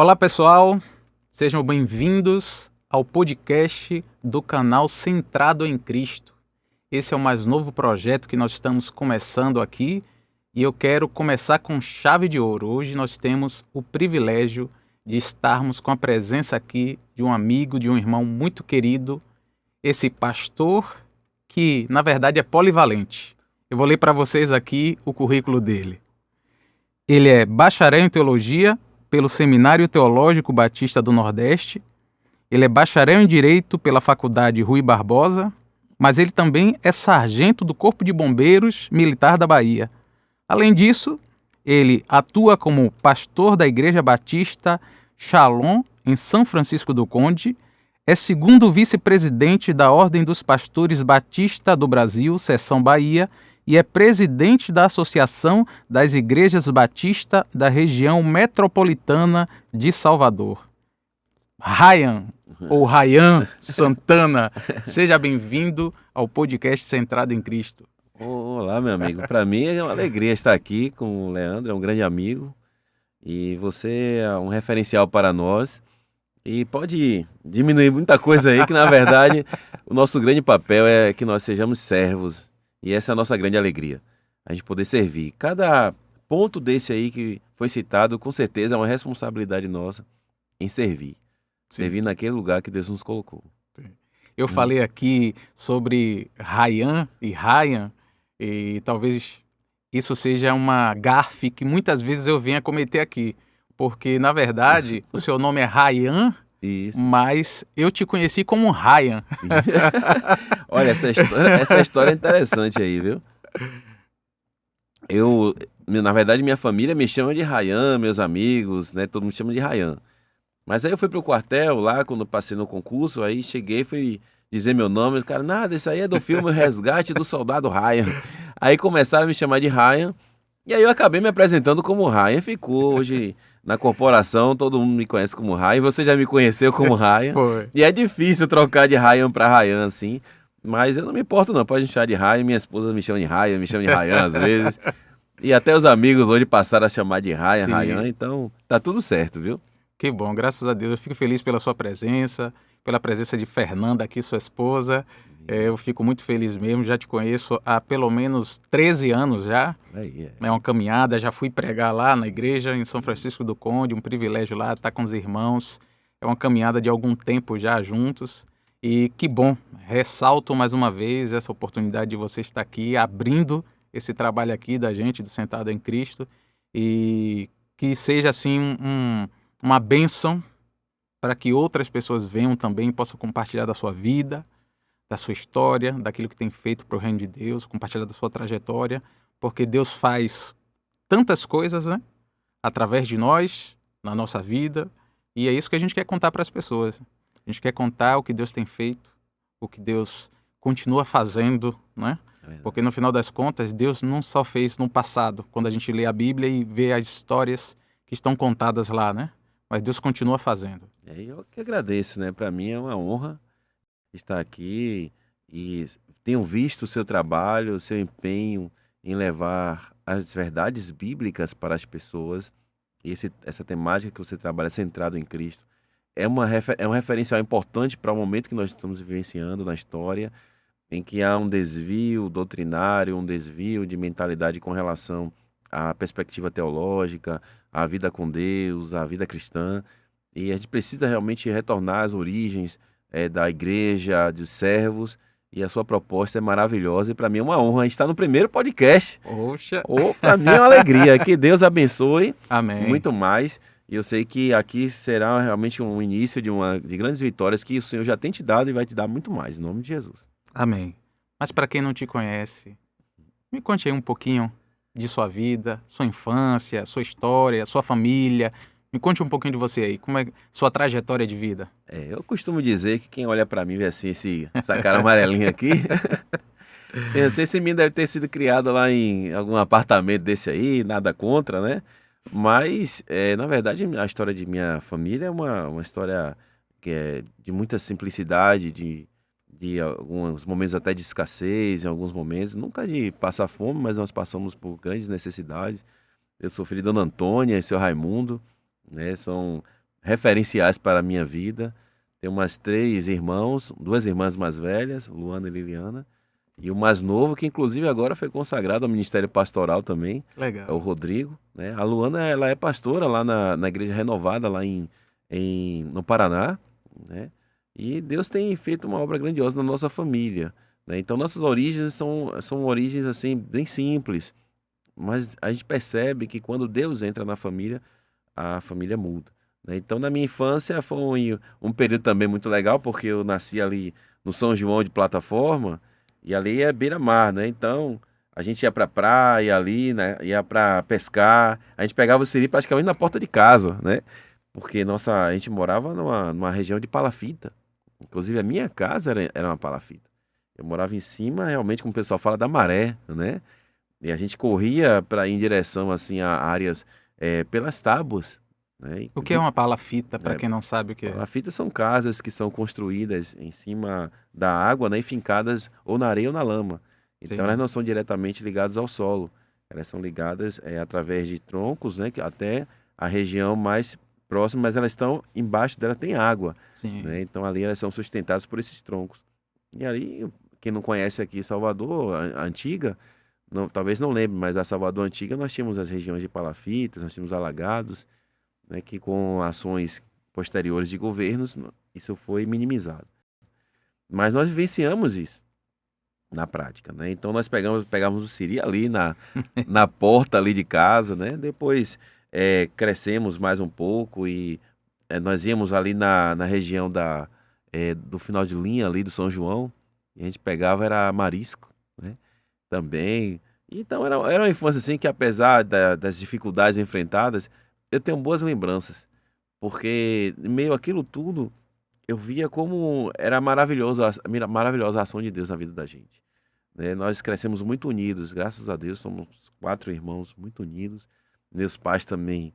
Olá pessoal, sejam bem-vindos ao podcast do canal Centrado em Cristo. Esse é o mais novo projeto que nós estamos começando aqui e eu quero começar com chave de ouro. Hoje nós temos o privilégio de estarmos com a presença aqui de um amigo, de um irmão muito querido, esse pastor que na verdade é polivalente. Eu vou ler para vocês aqui o currículo dele. Ele é bacharel em teologia pelo Seminário Teológico Batista do Nordeste. Ele é bacharel em Direito pela Faculdade Rui Barbosa, mas ele também é sargento do Corpo de Bombeiros Militar da Bahia. Além disso, ele atua como pastor da Igreja Batista Shalom, em São Francisco do Conde, é segundo vice-presidente da Ordem dos Pastores Batista do Brasil, Seção Bahia, e é presidente da Associação das Igrejas Batista da região metropolitana de Salvador. Ryan, ou Ryan Santana, seja bem-vindo ao podcast Centrado em Cristo. Olá, meu amigo. Para mim é uma alegria estar aqui com o Leandro, é um grande amigo. E você é um referencial para nós. E pode diminuir muita coisa aí, que na verdade o nosso grande papel é que nós sejamos servos. E essa é a nossa grande alegria, a gente poder servir. Cada ponto desse aí que foi citado, com certeza é uma responsabilidade nossa em servir. Sim. Servir naquele lugar que Deus nos colocou. Eu falei aqui sobre Ryan e Ryan, e talvez isso seja uma gafe que muitas vezes eu venha cometer aqui. Porque, na verdade, o seu nome é Ryan, Isso. mas eu te conheci como Ryan. Olha, essa história é interessante aí, viu? Na verdade, minha família me chama de Ryan, meus amigos, né? Todo mundo chama de Ryan. Mas aí eu fui pro quartel lá, quando eu passei no concurso, aí cheguei, fui dizer meu nome, o cara, nada, isso aí é do filme O Resgate do Soldado Ryan. Aí começaram a me chamar de Ryan, e aí eu acabei me apresentando como Ryan, ficou hoje na corporação, todo mundo me conhece como Ryan, você já me conheceu como Ryan. Foi. E é difícil trocar de Ryan para Ryan, assim, mas eu não me importo não, pode me chamar de Ryan, minha esposa me chama de Ryan, me chama de Ryan às vezes, e até os amigos hoje passaram a chamar de Ryan, Sim. Ryan, então tá tudo certo, viu? Que bom, graças a Deus. Eu fico feliz pela sua presença, pela presença de Fernanda aqui, sua esposa. Eu fico muito feliz mesmo, já te conheço há pelo menos 13 anos já. Aí, É uma caminhada, já fui pregar lá na igreja em São Francisco do Conde, um privilégio lá estar com os irmãos. É uma caminhada de algum tempo já juntos. E que bom, ressalto mais uma vez essa oportunidade de você estar aqui abrindo esse trabalho aqui da gente, do Sentado em Cristo. E que seja assim uma bênção para que outras pessoas venham também, possam compartilhar da sua vida, da sua história, daquilo que tem feito para o reino de Deus, compartilhar da sua trajetória, porque Deus faz tantas coisas, né? Através de nós, na nossa vida, e é isso que a gente quer contar para as pessoas. A gente quer contar o que Deus tem feito, o que Deus continua fazendo, né? Porque no final das contas, Deus não só fez no passado, quando a gente lê a Bíblia e vê as histórias que estão contadas lá, né? Mas Deus continua fazendo. Eu que agradeço, né? Para mim é uma honra estar aqui e tenho visto o seu trabalho, o seu empenho em levar as verdades bíblicas para as pessoas. E essa temática que você trabalha, centrado em Cristo, é um referencial importante para o momento que nós estamos vivenciando na história, em que há um desvio doutrinário, um desvio de mentalidade com relação à perspectiva teológica, à vida com Deus, à vida cristã. E a gente precisa realmente retornar às origens da igreja, dos servos, e a sua proposta é maravilhosa, e para mim é uma honra estar no primeiro podcast. Poxa! Para mim é uma alegria, que Deus abençoe. Amém. Muito mais, e eu sei que aqui será realmente um início de grandes vitórias que o Senhor já tem te dado e vai te dar muito mais, em nome de Jesus. Amém. Mas para quem não te conhece, me conte aí um pouquinho de sua vida, sua infância, sua história, sua família. Me conte um pouquinho de você aí, como é sua trajetória de vida. Eu costumo dizer que quem olha para mim vê assim, essa cara amarelinha aqui, pensa, esse menino deve ter sido criado lá em algum apartamento desse aí, nada contra, né? Mas, na verdade, a história de minha família é uma história que é de muita simplicidade, de alguns momentos até de escassez, em alguns momentos, nunca de passar fome, mas nós passamos por grandes necessidades. Eu sou filho de Dona Antônia e seu Raimundo, né? São referenciais para a minha vida. Tenho umas 3 irmãos, 2 irmãs mais velhas, Luana e Liliana, e o mais novo, que inclusive agora foi consagrado ao Ministério Pastoral também, é o Legal. Rodrigo, né? A Luana, ela é pastora lá na Igreja Renovada, lá no Paraná, né? E Deus tem feito uma obra grandiosa na nossa família, né? Então, nossas origens são origens, assim, bem simples, mas a gente percebe que quando Deus entra na família, a família muda, né? Então, na minha infância foi um período também muito legal, porque eu nasci ali no São João de Plataforma, e ali é beira-mar, né? Então, a gente ia pra praia ali, né? Ia pra pescar, a gente pegava o siri praticamente na porta de casa, né? Porque a gente morava numa região de palafita. Inclusive, a minha casa era uma palafita. Eu morava em cima, realmente, como o pessoal fala, da maré, né? E a gente corria para ir em direção assim a áreas pelas tábuas, né? O que é uma palafita, para É, quem não sabe o que é? palafitas são casas que são construídas em cima da água, né, e fincadas ou na areia ou na lama. Então elas Sim, não são diretamente ligadas ao solo. Elas são ligadas através de troncos, né, que até a região mais próxima, mas elas estão embaixo dela tem água, sim. né? Então ali elas são sustentadas por esses troncos. E ali, quem não conhece aqui Salvador, a antiga, talvez não lembre, mas a Salvador antiga nós tínhamos as regiões de palafitas, nós tínhamos alagados, né, que com ações posteriores de governos, isso foi minimizado. Mas nós vivenciamos isso na prática, né? Então nós pegamos o siri ali na porta ali de casa, né? Depois crescemos mais um pouco e nós íamos ali na região do final de linha ali do São João, e a gente pegava era marisco, né? Também. Então era uma infância assim que apesar das dificuldades enfrentadas, eu tenho boas lembranças, porque em meio àquilo tudo, eu via como era maravilhosa a ação de Deus na vida da gente, né? Nós crescemos muito unidos, graças a Deus, somos 4 irmãos muito unidos. Meus pais também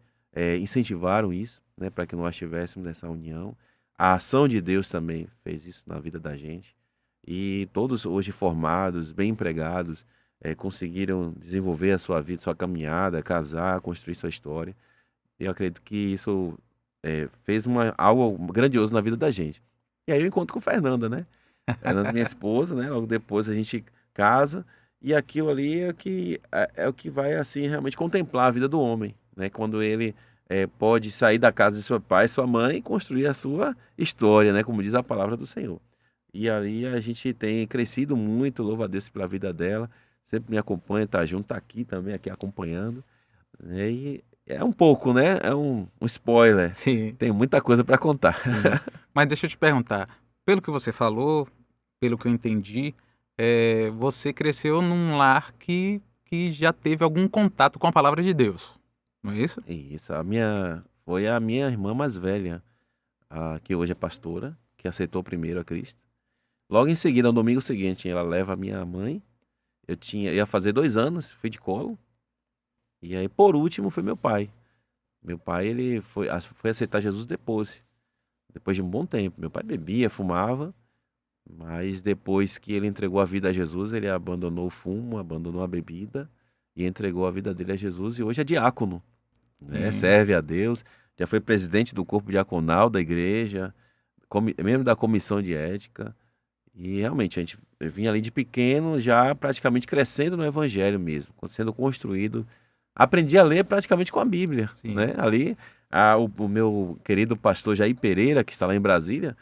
incentivaram isso, né, para que nós tivéssemos essa união. A ação de Deus também fez isso na vida da gente. E todos hoje formados, bem empregados, conseguiram desenvolver a sua vida, sua caminhada, casar, construir sua história. Eu acredito que isso fez algo grandioso na vida da gente. E aí eu encontro com Fernanda, né? Fernanda, minha esposa, né? Logo depois a gente casa e aquilo ali é o que vai assim realmente contemplar a vida do homem, né? Quando ele pode sair da casa de seu pai, sua mãe e construir a sua história, né? Como diz a palavra do Senhor. E ali a gente tem crescido muito, louvo a Deus pela vida dela. Sempre me acompanha, tá junto, tá aqui também, aqui acompanhando, né? E é um pouco, né? É um spoiler. Sim, Tem muita coisa para contar. sim. Mas deixa eu te perguntar, pelo que você falou, pelo que eu entendi, você cresceu num lar que já teve algum contato com a palavra de Deus, não é isso? Isso, foi a minha irmã mais velha, que hoje é pastora, que aceitou primeiro a Cristo. Logo em seguida, no domingo seguinte, ela leva a minha mãe. Ia fazer 2 anos, fui de colo. E aí, por último, foi meu pai. Meu pai, ele foi aceitar Jesus depois de um bom tempo. Meu pai bebia, fumava, mas depois que ele entregou a vida a Jesus, ele abandonou o fumo, abandonou a bebida e entregou a vida dele a Jesus e hoje é diácono, né? Sim. Serve a Deus, já foi presidente do corpo diaconal da igreja, membro da comissão de ética. E realmente a gente vinha ali de pequeno, já praticamente crescendo no evangelho mesmo, sendo construído. Aprendi a ler praticamente com a Bíblia, né? Sim. Ali, o meu querido pastor Jair Pereira, que está lá em Brasília,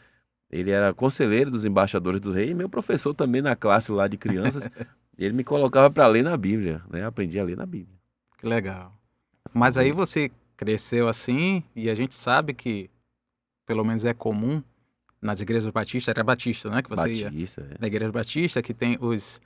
ele era conselheiro dos embaixadores do rei, e meu professor também na classe lá de crianças, ele me colocava para ler na Bíblia, né? Aprendi a ler na Bíblia. Que legal. Mas aí Foi você cresceu assim, e a gente sabe que, pelo menos é comum, nas igrejas batistas, era batista, né, que você ia batista, é. na igreja batista, que tem os,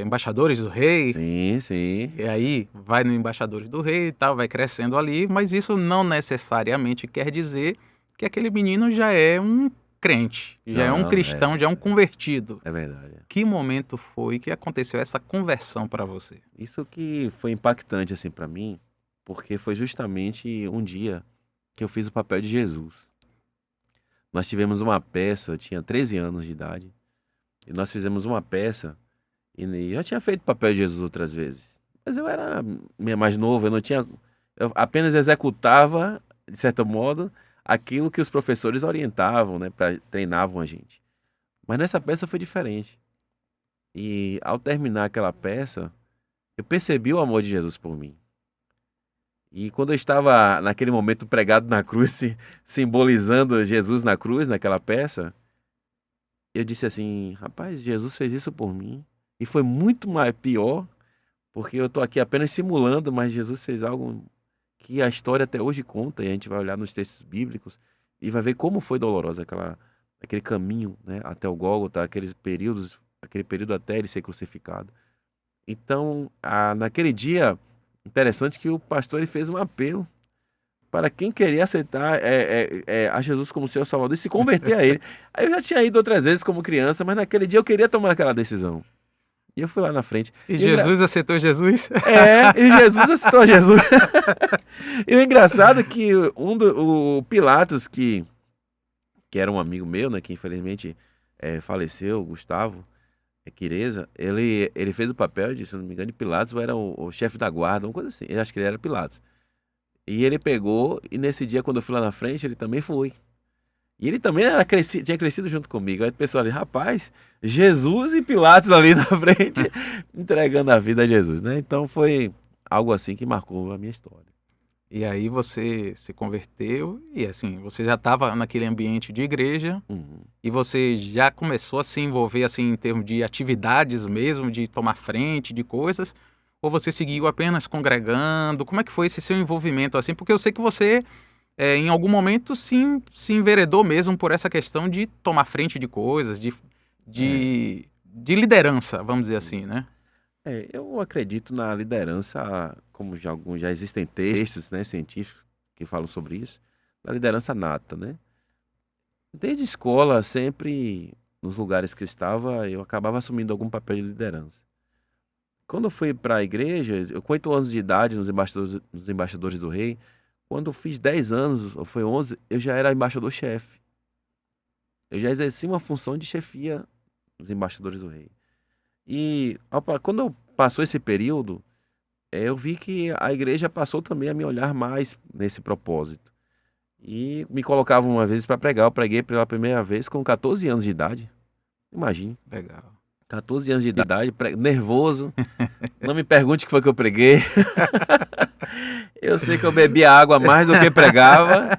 embaixadores do rei, Sim, sim. e aí vai no embaixadores do rei e tal, vai crescendo ali, mas isso não necessariamente quer dizer que aquele menino já é um crente, já é um Não, cristão, já é um convertido. é verdade. Que momento foi que aconteceu essa conversão para você? Isso que foi impactante assim para mim, porque foi justamente um dia que eu fiz o papel de Jesus. Nós tivemos uma peça, eu tinha 13 anos de idade, e nós fizemos uma peça, e eu já tinha feito papel de Jesus outras vezes, mas eu era mais novo, eu não tinha, eu apenas executava, de certo modo, aquilo que os professores orientavam, né, treinavam a gente. Mas nessa peça foi diferente. E ao terminar aquela peça, eu percebi o amor de Jesus por mim. E quando eu estava naquele momento pregado na cruz, simbolizando Jesus na cruz, naquela peça, eu disse assim, rapaz, Jesus fez isso por mim. E foi muito mais pior, porque eu estou aqui apenas simulando, mas Jesus fez algo que a história até hoje conta, e a gente vai olhar nos textos bíblicos e vai ver como foi dolorosa aquele caminho, né, até o Gólgota, aquele período até ele ser crucificado. Então, naquele dia, interessante que o pastor ele fez um apelo para quem queria aceitar a Jesus como seu Salvador e se converter a Ele. Aí eu já tinha ido outras vezes como criança, mas naquele dia eu queria tomar aquela decisão. E eu fui lá na frente. E Jesus aceitou Jesus? E Jesus aceitou Jesus. E o engraçado é que o Pilatos, que era um amigo meu, né, que infelizmente faleceu, o Gustavo Quireza, ele fez o papel de, se não me engano, de Pilatos, ou era o chefe da guarda, uma coisa assim. Eu acho que ele era Pilatos. E ele pegou, e nesse dia, quando eu fui lá na frente, ele também foi. E ele também tinha crescido junto comigo. Aí o pessoal ali, rapaz, Jesus e Pilatos ali na frente, entregando a vida a Jesus, né? Então foi algo assim que marcou a minha história. E aí você se converteu e assim, você já estava naquele ambiente de igreja e você já começou a se envolver assim em termos de atividades mesmo, de tomar frente de coisas, ou você seguiu apenas congregando? Como é que foi esse seu envolvimento assim? Porque eu sei que você em algum momento se enveredou mesmo por essa questão de tomar frente de coisas, de liderança, vamos dizer assim, né? Eu acredito na liderança, como já existem textos, né, científicos que falam sobre isso, na liderança nata, né? Desde escola, sempre nos lugares que eu estava, eu acabava assumindo algum papel de liderança. Quando eu fui para a igreja, eu com 8 anos de idade, nos embaixadores do rei, quando eu fiz 10 anos, ou foi 11, eu já era embaixador-chefe. Eu já exerci uma função de chefia nos embaixadores do rei. E quando passou esse período, eu vi que a igreja passou também a me olhar mais nesse propósito. E me colocavam uma vez para pregar. Eu preguei pela primeira vez com 14 anos de idade. Imagine. Legal. 14 anos de idade, nervoso. Não me pergunte o que foi que eu preguei. Eu sei que eu bebia água mais do que pregava.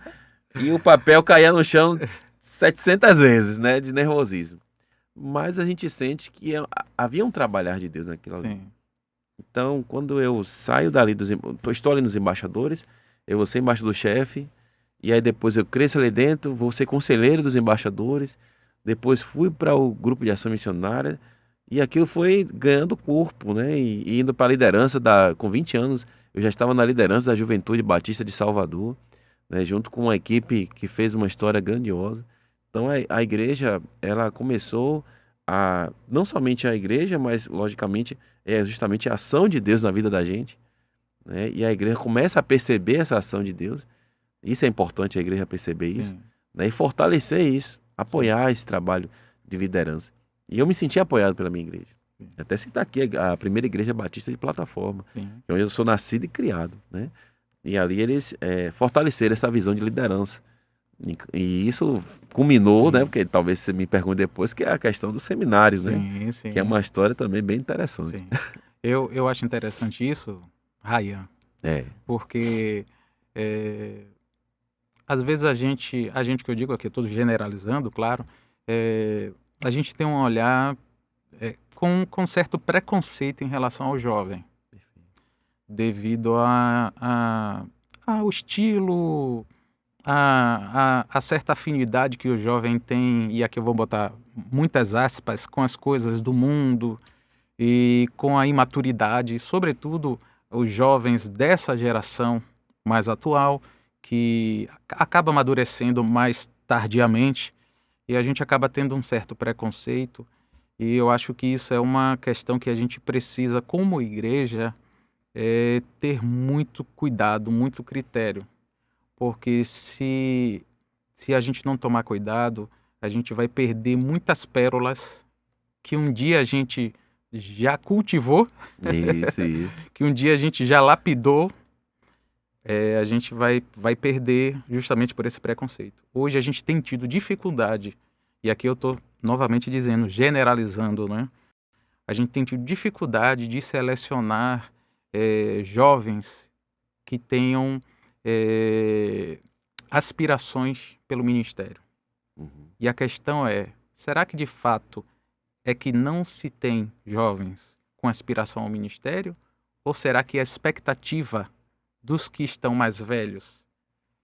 E o papel caía no chão 700 vezes, né? De nervosismo. Mas a gente sente que havia um trabalhar de Deus naquilo ali. Então, quando eu saio dali, estou ali nos embaixadores, eu vou ser embaixador-chefe, e aí depois eu cresço ali dentro, vou ser conselheiro dos embaixadores, depois fui para o grupo de ação missionária, e aquilo foi ganhando corpo, né? E indo para a liderança, com 20 anos, eu já estava na liderança da Juventude Batista de Salvador, né? Junto com uma equipe que fez uma história grandiosa. Então a igreja, ela começou não somente a igreja, mas logicamente é justamente a ação de Deus na vida da gente, né? E a igreja começa a perceber essa ação de Deus. Isso é importante a igreja perceber isso, né? E fortalecer isso, apoiar esse trabalho de liderança. E eu me senti apoiado pela minha igreja. Até citar aqui a primeira igreja batista de Plataforma, onde eu sou nascido e criado, né? E ali eles fortaleceram essa visão de liderança. E isso culminou, né? Porque talvez você me pergunte depois, que é a questão dos seminários, né? Que é uma história também bem interessante. Sim. Eu acho interessante isso, Ryan, porque às vezes a gente que eu digo aqui, eu estou generalizando, claro, a gente tem um olhar com certo preconceito em relação ao jovem, devido ao estilo, a certa afinidade que o jovem tem, e aqui eu vou botar muitas aspas, com as coisas do mundo e com a imaturidade, sobretudo os jovens dessa geração mais atual, que acaba amadurecendo mais tardiamente, e a gente acaba tendo um certo preconceito, e eu acho que isso é uma questão que a gente precisa, como igreja, ter muito cuidado, muito critério. Porque se a gente não tomar cuidado, a gente vai perder muitas pérolas que um dia a gente já cultivou, Isso. que um dia a gente já lapidou, a gente vai perder justamente por esse preconceito. Hoje a gente tem tido dificuldade, e aqui eu estou novamente dizendo, generalizando, né? A gente tem tido dificuldade de selecionar jovens que tenham aspirações pelo ministério. Uhum. E a questão é, será que de fato é que não se tem jovens com aspiração ao ministério? Ou será que a expectativa dos que estão mais velhos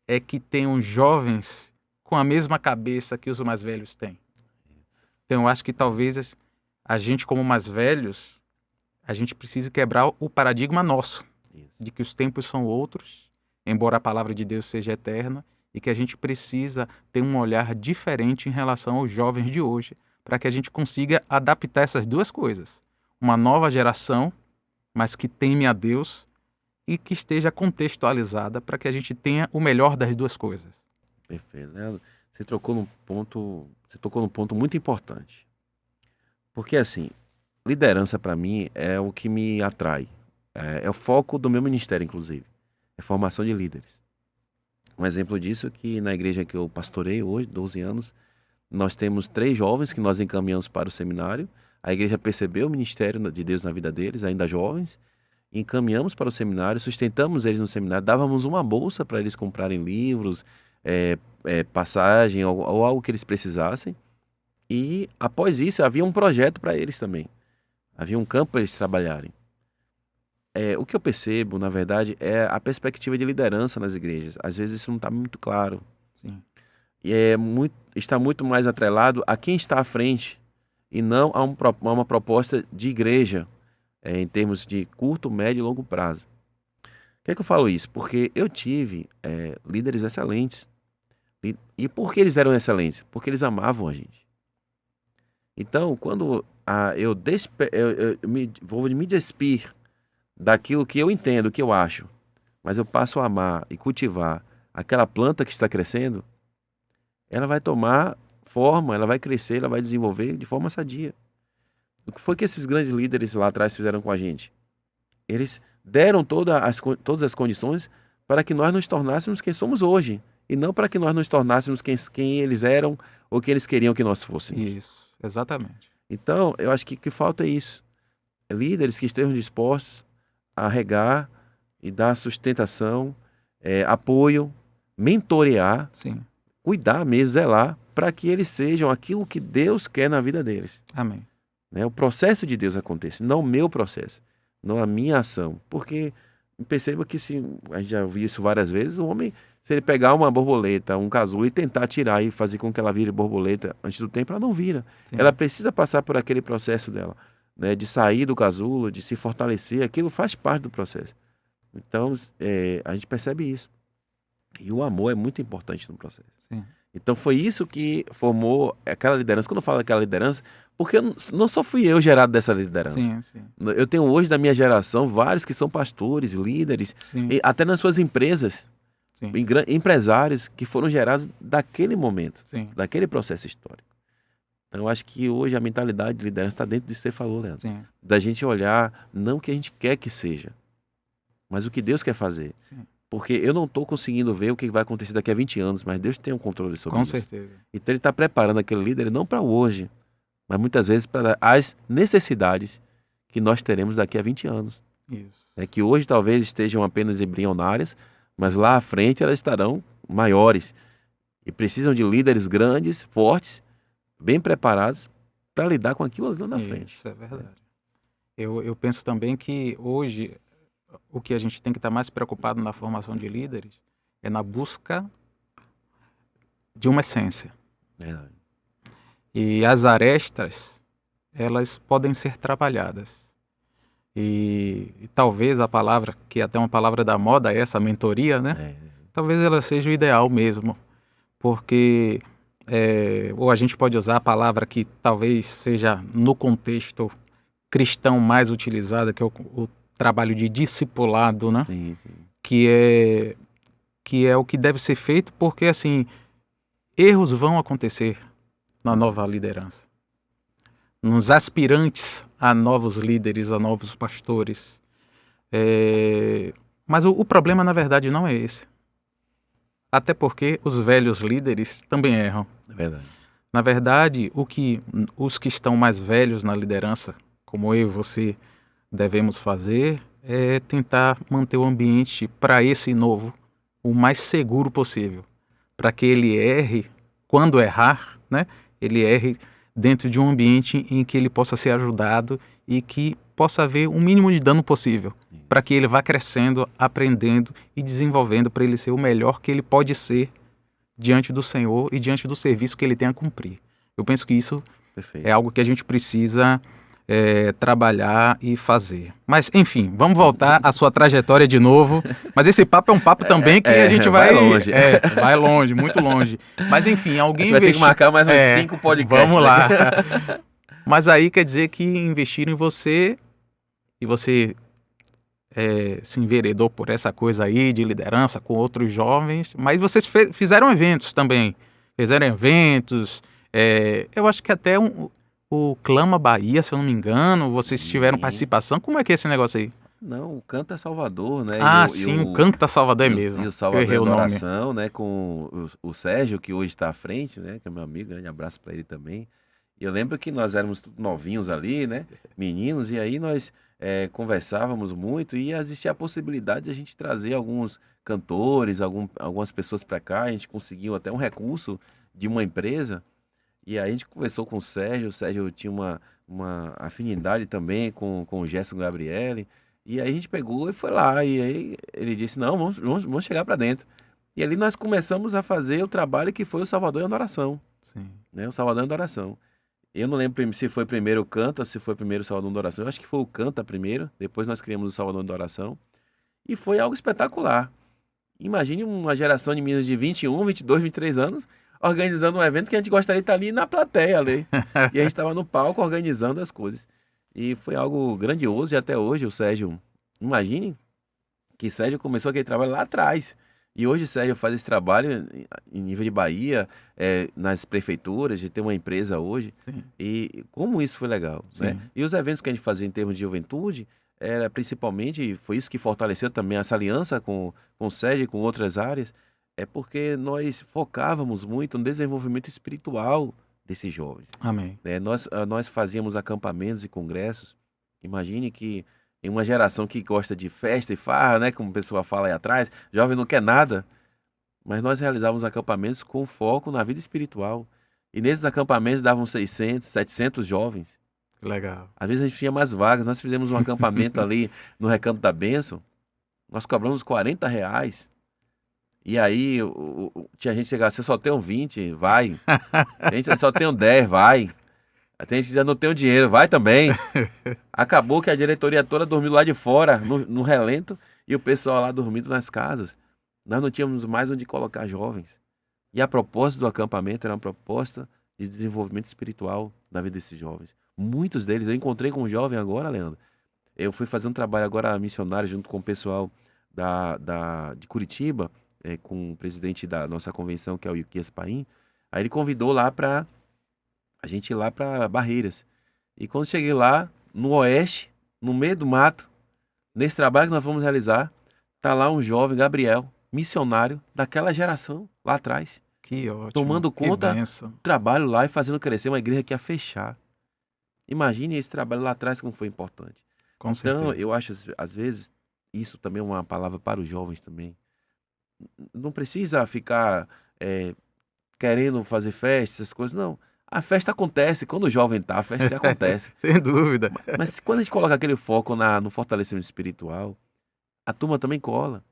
é que tenham jovens com a mesma cabeça que os mais velhos têm? Então eu acho que talvez a gente como mais velhos, a gente precise quebrar o paradigma nosso, Isso. de que os tempos são outros, embora a palavra de Deus seja eterna, e que a gente precisa ter um olhar diferente em relação aos jovens de hoje, para que a gente consiga adaptar essas duas coisas. Uma nova geração, mas que teme a Deus e que esteja contextualizada para que a gente tenha o melhor das duas coisas. Perfeito. Leandro, você tocou num ponto muito importante. Porque assim, liderança para mim é o que me atrai. É o foco do meu ministério, inclusive. É formação de líderes. Um exemplo disso é que na igreja que eu pastorei hoje, 12 anos, nós temos 3 jovens que nós encaminhamos para o seminário. A igreja percebeu o ministério de Deus na vida deles, ainda jovens, encaminhamos para o seminário, sustentamos eles no seminário, dávamos uma bolsa para eles comprarem livros, passagem ou algo que eles precisassem. E após isso havia um projeto para eles também. Havia um campo para eles trabalharem. O que eu percebo, na verdade, é a perspectiva de liderança nas igrejas. Às vezes isso não está muito claro. Sim. E está muito mais atrelado a quem está à frente e não a uma proposta de igreja, em termos de curto, médio e longo prazo. Por que é que eu falo isso? Porque eu tive líderes excelentes. E por que eles eram excelentes? Porque eles amavam a gente. Então, quando vou me despir daquilo que eu entendo, que eu acho, mas eu passo a amar e cultivar aquela planta que está crescendo, ela vai tomar forma, ela vai crescer, ela vai desenvolver de forma sadia. O que foi que esses grandes líderes lá atrás fizeram com a gente? Eles deram todas as condições para que nós nos tornássemos quem somos hoje, e não para que nós nos tornássemos quem eles eram ou quem eles queriam que nós fôssemos. Isso, exatamente. Então, eu acho que o que falta é isso. Líderes que estejam dispostos a regar e dar sustentação, apoio, mentorear, Sim. cuidar mesmo, zelar, para que eles sejam aquilo que Deus quer na vida deles. Amém. Né? O processo de Deus acontece, não o meu processo, não a minha ação. Porque perceba que a gente já viu isso várias vezes, o homem, se ele pegar uma borboleta, um casulo e tentar tirar e fazer com que ela vire borboleta antes do tempo, ela não vira. Sim. Ela precisa passar por aquele processo dela, né, de sair do casulo, de se fortalecer, aquilo faz parte do processo. Então, a gente percebe isso. E o amor é muito importante no processo. Sim. Então foi isso que formou aquela liderança. Quando eu falo aquela liderança, porque não só fui eu gerado dessa liderança. Sim, sim. Eu tenho hoje da minha geração vários que são pastores, líderes, Sim. e até nas suas empresas, Sim. empresários que foram gerados daquele momento, Sim. daquele processo histórico. Então eu acho que hoje a mentalidade de liderança está dentro disso que você falou, Leandro. Sim. Da gente olhar não o que a gente quer que seja, mas o que Deus quer fazer. Sim. Porque eu não estou conseguindo ver o que vai acontecer daqui a 20 anos, mas Deus tem um controle sobre Com isso. certeza. Então ele está preparando aquele líder não para hoje, mas muitas vezes para as necessidades que nós teremos daqui a 20 anos. Isso. Que hoje talvez estejam apenas embrionárias, mas lá à frente elas estarão maiores. E precisam de líderes grandes, fortes, bem preparados para lidar com aquilo ali na frente. Isso é verdade. Eu penso também que hoje o que a gente tem que estar mais preocupado na formação de líderes é na busca de uma essência. Verdade. E as arestas, elas podem ser trabalhadas. E talvez a palavra, que é até uma palavra da moda, essa mentoria, né? Talvez ela seja o ideal mesmo. Porque, ou a gente pode usar a palavra que talvez seja no contexto cristão mais utilizada, que é o trabalho de discipulado, né? Sim. Que é o que deve ser feito, porque assim, erros vão acontecer na nova liderança, nos aspirantes a novos líderes, a novos pastores. Mas o problema, na verdade, não é esse. Até porque os velhos líderes também erram. É verdade. Na verdade, os que estão mais velhos na liderança, como eu e você, devemos fazer é tentar manter o ambiente para esse novo o mais seguro possível, para que ele erre, quando errar, né? Ele erre dentro de um ambiente em que ele possa ser ajudado e que possa haver o mínimo de dano possível, para que ele vá crescendo, aprendendo e desenvolvendo para ele ser o melhor que ele pode ser diante do Senhor e diante do serviço que ele tem a cumprir. Eu penso que isso Perfeito. é algo que a gente precisa trabalhar e fazer. Mas, enfim, vamos voltar à sua trajetória de novo. Mas esse papo é um papo também que a gente vai longe. vai longe, muito longe. Mas, enfim, alguém Você vai ter que marcar mais uns 5 podcasts. Vamos lá. Mas aí quer dizer que investiram em você e você se enveredou por essa coisa aí de liderança com outros jovens, mas vocês fizeram eventos também. Fizeram eventos, eu acho que até o Clama Bahia, se eu não me engano, vocês tiveram participação. Como é que é esse negócio aí? Não, o Canta Salvador, né? Sim, o Canta Salvador é mesmo. E o Salvador em Adoração, né? Com o Sérgio, que hoje está à frente, né? Que é meu amigo, grande abraço para ele também. E eu lembro que nós éramos novinhos ali, né? Meninos, e aí nós conversávamos muito e existia a possibilidade de a gente trazer alguns cantores, algumas pessoas para cá. A gente conseguiu até um recurso de uma empresa. E aí a gente conversou com o Sérgio tinha uma afinidade também com o Gerson Gabriele, e aí a gente pegou e foi lá, e aí ele disse, não, vamos chegar para dentro. E ali nós começamos a fazer o trabalho que foi o Salvador em Adoração, Sim. né? O Salvador em Adoração. Eu não lembro se foi primeiro o Canta, se foi primeiro o Salvador em Adoração, eu acho que foi o Canta primeiro, depois nós criamos o Salvador em Adoração, e foi algo espetacular. Imagine uma geração de meninos de 21, 22, 23 anos, organizando um evento que a gente gostaria de estar ali na plateia ali. E a gente estava no palco organizando as coisas. E foi algo grandioso, e até hoje o Sérgio, imagine que o Sérgio começou aquele trabalho lá atrás. E hoje o Sérgio faz esse trabalho em nível de Bahia, nas prefeituras, de ter uma empresa hoje. Sim. E como isso foi legal, né? E os eventos que a gente fazia em termos de juventude, era principalmente, foi isso que fortaleceu também essa aliança com o Sérgio e com outras áreas, é porque nós focávamos muito no desenvolvimento espiritual desses jovens. Amém. Nós fazíamos acampamentos e congressos. Imagine que em uma geração que gosta de festa e farra, né, como o pessoal fala aí atrás, jovem não quer nada, mas nós realizávamos acampamentos com foco na vida espiritual. E nesses acampamentos davam 600, 700 jovens. Legal. Às vezes a gente tinha mais vagas. Nós fizemos um acampamento ali no Recanto da Bênção. Nós cobramos R$ 40. E aí tinha gente que chegava assim, eu só tenho 20, vai. A gente só tenho 10, vai. Tem gente que já não tem o dinheiro, vai também. Acabou que a diretoria toda dormiu lá de fora, no relento, e o pessoal lá dormindo nas casas. Nós não tínhamos mais onde colocar jovens. E a proposta do acampamento era uma proposta de desenvolvimento espiritual da vida desses jovens. Muitos deles, eu encontrei com um jovem agora, Leandro. Eu fui fazer um trabalho agora missionário junto com o pessoal de Curitiba, com o presidente da nossa convenção, que é o Yukias Paim. Aí ele convidou lá para a gente ir lá para Barreiras. E quando cheguei lá, no oeste, no meio do mato, nesse trabalho que nós vamos realizar, tá lá um jovem, Gabriel, missionário daquela geração, lá atrás. Que ótimo. Tomando conta do trabalho lá e fazendo crescer uma igreja que ia fechar. Imagine esse trabalho lá atrás como foi importante. Com certeza. Então, eu acho, às vezes, isso também é uma palavra para os jovens também. Não precisa ficar querendo fazer festa, essas coisas, não. A festa acontece, quando o jovem tá, a festa já acontece. Sem dúvida. Mas quando a gente coloca aquele foco no fortalecimento espiritual, a turma também cola.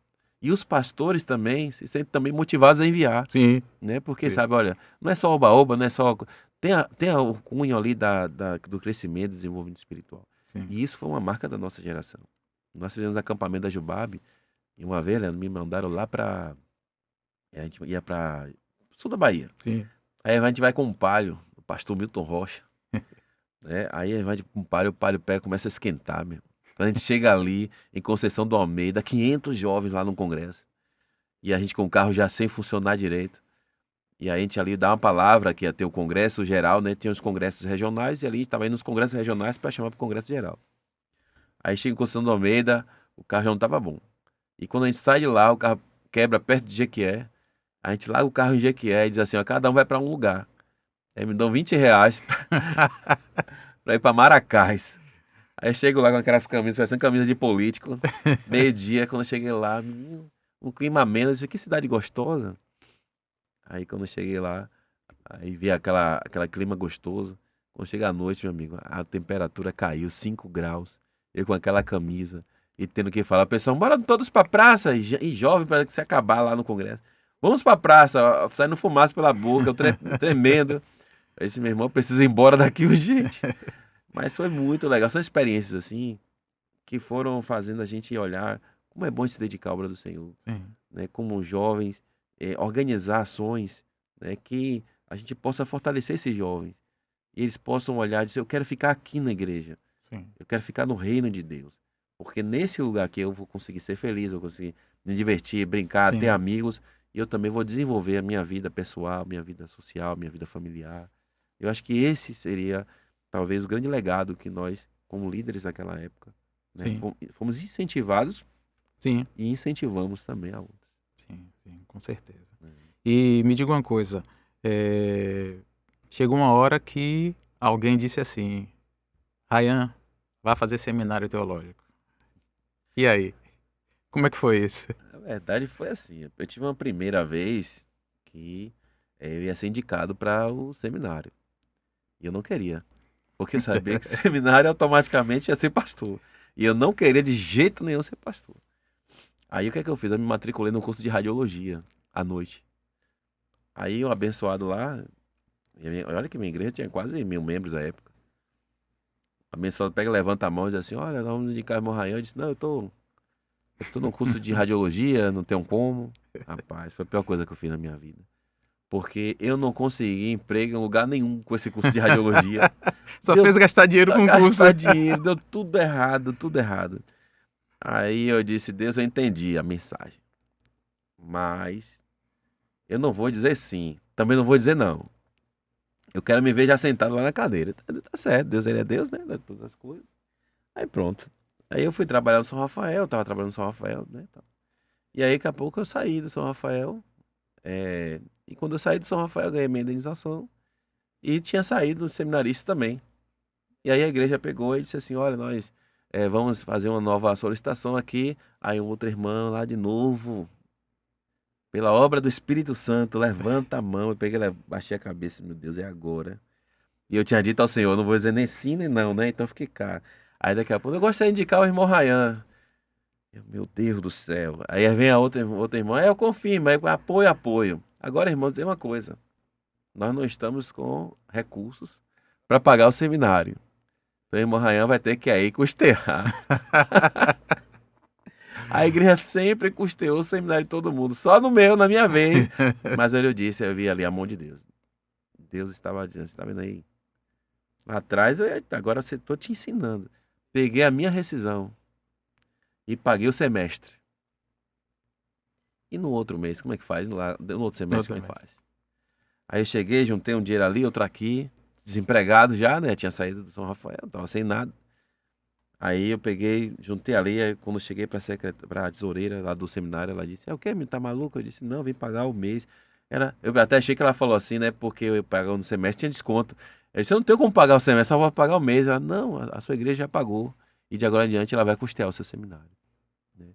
E os pastores também se sentem também motivados a enviar. Sim. Né? Porque, sabe, olha, não é só oba-oba, não é só... Tem o cunho ali do crescimento, desenvolvimento espiritual. Sim. E isso foi uma marca da nossa geração. Nós fizemos acampamento da Jubabe, e uma vez, né, me mandaram lá para... A gente ia para sul da Bahia. Sim. Aí a gente vai com um palho, o pastor Milton Rocha. Aí a gente vai com um palho, o palho pé começa a esquentar, meu. Quando a gente chega ali, em Conceição do Almeida, 500 jovens lá no congresso. E a gente com o carro já sem funcionar direito. E a gente ali dá uma palavra, que ia ter o congresso geral, né? Tinha os congressos regionais, e ali estava indo nos congressos regionais para chamar para o congresso geral. Aí chega em Conceição do Almeida, o carro já não estava bom. E quando a gente sai de lá, o carro quebra perto de Jequié. A gente larga o carro em Jequié e diz assim, ó, cada um vai para um lugar. Aí me dão R$ 20 para ir para Maracás. Aí eu chego lá com aquelas camisas, parecendo camisa de político. Meio-dia, quando eu cheguei lá, menino, um clima ameno. Eu disse, que cidade gostosa. Aí quando eu cheguei lá, aí vi aquela clima gostoso. Quando chega à noite, meu amigo, a temperatura caiu 5 graus. Eu com aquela camisa e tendo que falar, pessoal, bora todos pra praça. E jovem para se acabar lá no Congresso. Vamos pra praça, ó, saindo fumaça pela boca, eu tremendo. Aí disse, meu irmão, eu preciso ir embora daqui urgente. Mas foi muito legal. São experiências assim que foram fazendo a gente olhar como é bom se dedicar à obra do Senhor, Sim, né? Como jovens, organizar ações, né? Que a gente possa fortalecer esses jovens. E eles possam olhar e dizer, eu quero ficar aqui na igreja. sim, Eu quero ficar no reino de Deus. Porque nesse lugar aqui eu vou conseguir ser feliz, eu vou conseguir me divertir, brincar, ter sim, amigos. E eu também vou desenvolver a minha vida pessoal, minha vida social, minha vida familiar. Eu acho que esse seria talvez o grande legado que nós, como líderes daquela época, né, sim, fomos incentivados sim, e incentivamos também a outros. sim, com certeza. Né? E me diga uma coisa, chegou uma hora que alguém disse assim, Ryan, vá fazer seminário teológico. E aí? Como é que foi isso? Na verdade foi assim, eu tive uma primeira vez que eu ia ser indicado para o seminário. E eu não queria. Porque eu sabia que seminário automaticamente ia ser pastor. E eu não queria de jeito nenhum ser pastor. Aí o que é que eu fiz? Eu me matriculei no curso de radiologia à noite. Aí o abençoado lá, olha que minha igreja tinha quase 1.000 membros à época. O abençoado pega, levanta a mão e diz assim, olha, nós vamos indicar o irmão Rayan. Eu disse, não, eu tô no curso de radiologia, não tenho como. Rapaz, foi a pior coisa que eu fiz na minha vida. Porque eu não consegui emprego em lugar nenhum com esse curso de radiologia. Só Deu fez gastar dinheiro pra com o curso. gastar dinheiro, deu tudo errado, tudo errado. Aí eu disse, Deus, eu entendi a mensagem. Mas eu não vou dizer sim, também não vou dizer não. Eu quero me ver já sentado lá na cadeira. Tá certo, Deus, ele é Deus, né? De todas as coisas. Aí pronto. Aí eu fui trabalhar no São Rafael, tava trabalhando no São Rafael, né? E aí daqui a pouco eu saí do São Rafael. E quando eu saí do São Rafael, eu ganhei minha indenização. E tinha saído do seminarista também. E aí a igreja pegou e disse assim, olha, nós vamos fazer uma nova solicitação aqui. Aí um outro irmão lá de novo, pela obra do Espírito Santo, levanta a mão. Eu peguei, baixei a cabeça, meu Deus, é agora. E eu tinha dito ao Senhor, não vou dizer nem sim nem não, né? Então eu fiquei cá. Aí daqui a pouco, eu gostaria de indicar o irmão Rayan. Meu Deus do céu. Aí vem a outra irmã, eu confirmo, aí apoio, apoio. Agora, irmão, tem uma coisa. Nós não estamos com recursos para pagar o seminário. Então, o irmão Rayan vai ter que aí custear. A igreja sempre custeou o seminário de todo mundo, só no meu, na minha vez. Mas eu disse, eu vi ali a mão de Deus. Deus estava dizendo, você está vendo aí? Lá atrás, agora estou te ensinando. Peguei a minha rescisão e paguei o semestre. E no outro mês, como é que faz? No outro semestre, como é que faz? Aí eu cheguei, juntei um dinheiro ali, outro aqui, desempregado já, né? Tinha saído do São Rafael, tava sem nada. Aí eu peguei, juntei ali, aí quando eu cheguei pra tesoureira lá do seminário, ela disse, o quê, menino, tá maluco? Eu disse, não, vim pagar o mês. Eu até achei que ela falou assim, né? Porque eu pagava no semestre, tinha desconto. Eu disse, eu não tenho como pagar o semestre, só vou pagar o mês. Ela, não, a sua igreja já pagou. E de agora em diante ela vai custear o seu seminário. Né?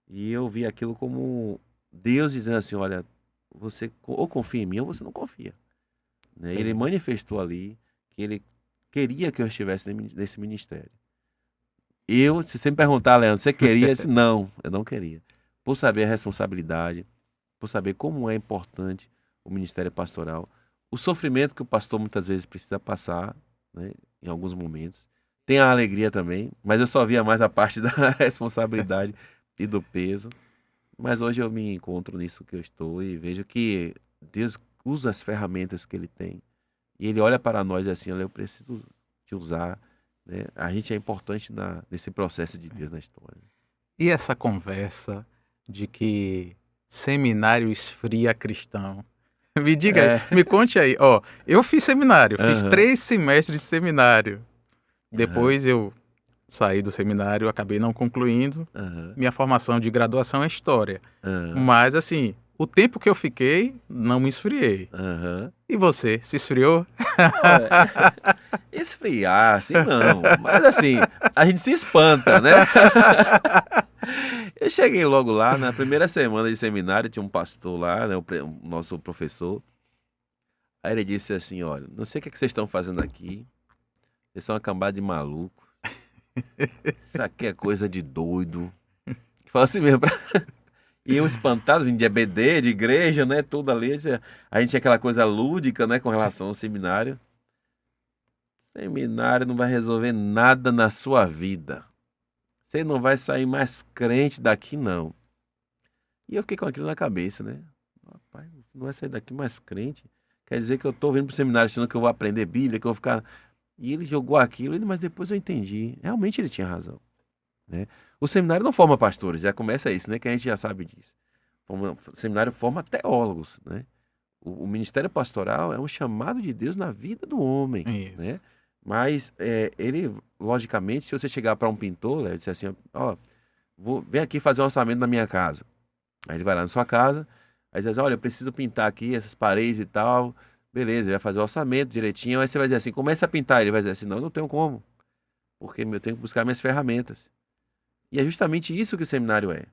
E eu vi aquilo como Deus dizendo assim, olha, você ou confia em mim ou você não confia. Né? Ele manifestou ali que ele queria que eu estivesse nesse ministério. Se você me perguntar, Leandro, você queria? Eu disse, não, eu não queria. Por saber a responsabilidade, por saber como é importante o ministério pastoral, o sofrimento que o pastor muitas vezes precisa passar, né, em alguns momentos. Tem a alegria também, mas eu só via mais a parte da responsabilidade e do peso. Mas hoje eu me encontro nisso que eu estou e vejo que Deus usa as ferramentas que Ele tem. E Ele olha para nós assim, olha, eu preciso te usar. Né? A gente é importante nesse processo de Deus na história. E essa conversa de que seminário esfria cristão? Me diga aí, me conte aí. Ó, eu fiz seminário, fiz 3 semestres de seminário. Depois eu saí do seminário, acabei não concluindo. Aham, Minha formação de graduação é História. aham, Mas, assim, o tempo que eu fiquei, não me esfriei. aham. E você, se esfriou? Olha, esfriar, assim não. Mas assim, a gente se espanta, né? Eu cheguei logo lá, na primeira semana de seminário, tinha um pastor lá, né, o nosso professor. Aí ele disse assim: olha, não sei o que é que vocês estão fazendo aqui. Vocês são uma cambada de maluco. Isso aqui é coisa de doido. Fala assim mesmo. E eu espantado, vim de EBD, de igreja, né? Tudo ali. A gente tinha aquela coisa lúdica, né? Com relação ao seminário. Seminário não vai resolver nada na sua vida. Você não vai sair mais crente daqui, não. E eu fiquei com aquilo na cabeça, né? Rapaz, você não vai sair daqui mais crente. Quer dizer que eu tô vindo pro seminário achando que eu vou aprender Bíblia, que eu vou ficar. E ele jogou aquilo, mas depois eu entendi. Realmente ele tinha razão, né? O seminário não forma pastores, já começa isso, né? Que a gente já sabe disso. O seminário forma teólogos, né? O ministério pastoral é um chamado de Deus na vida do homem, Isso. né? Mas ele, logicamente, se você chegar para um pintor, ele dizer assim, ó, vem aqui fazer um orçamento na minha casa. Aí ele vai lá na sua casa, aí diz, olha, eu preciso pintar aqui essas paredes e tal. Beleza, ele vai fazer o orçamento direitinho. Aí você vai dizer assim, começa a pintar. Ele vai dizer assim, não, eu não tenho como, porque eu tenho que buscar minhas ferramentas. E é justamente isso que o seminário é.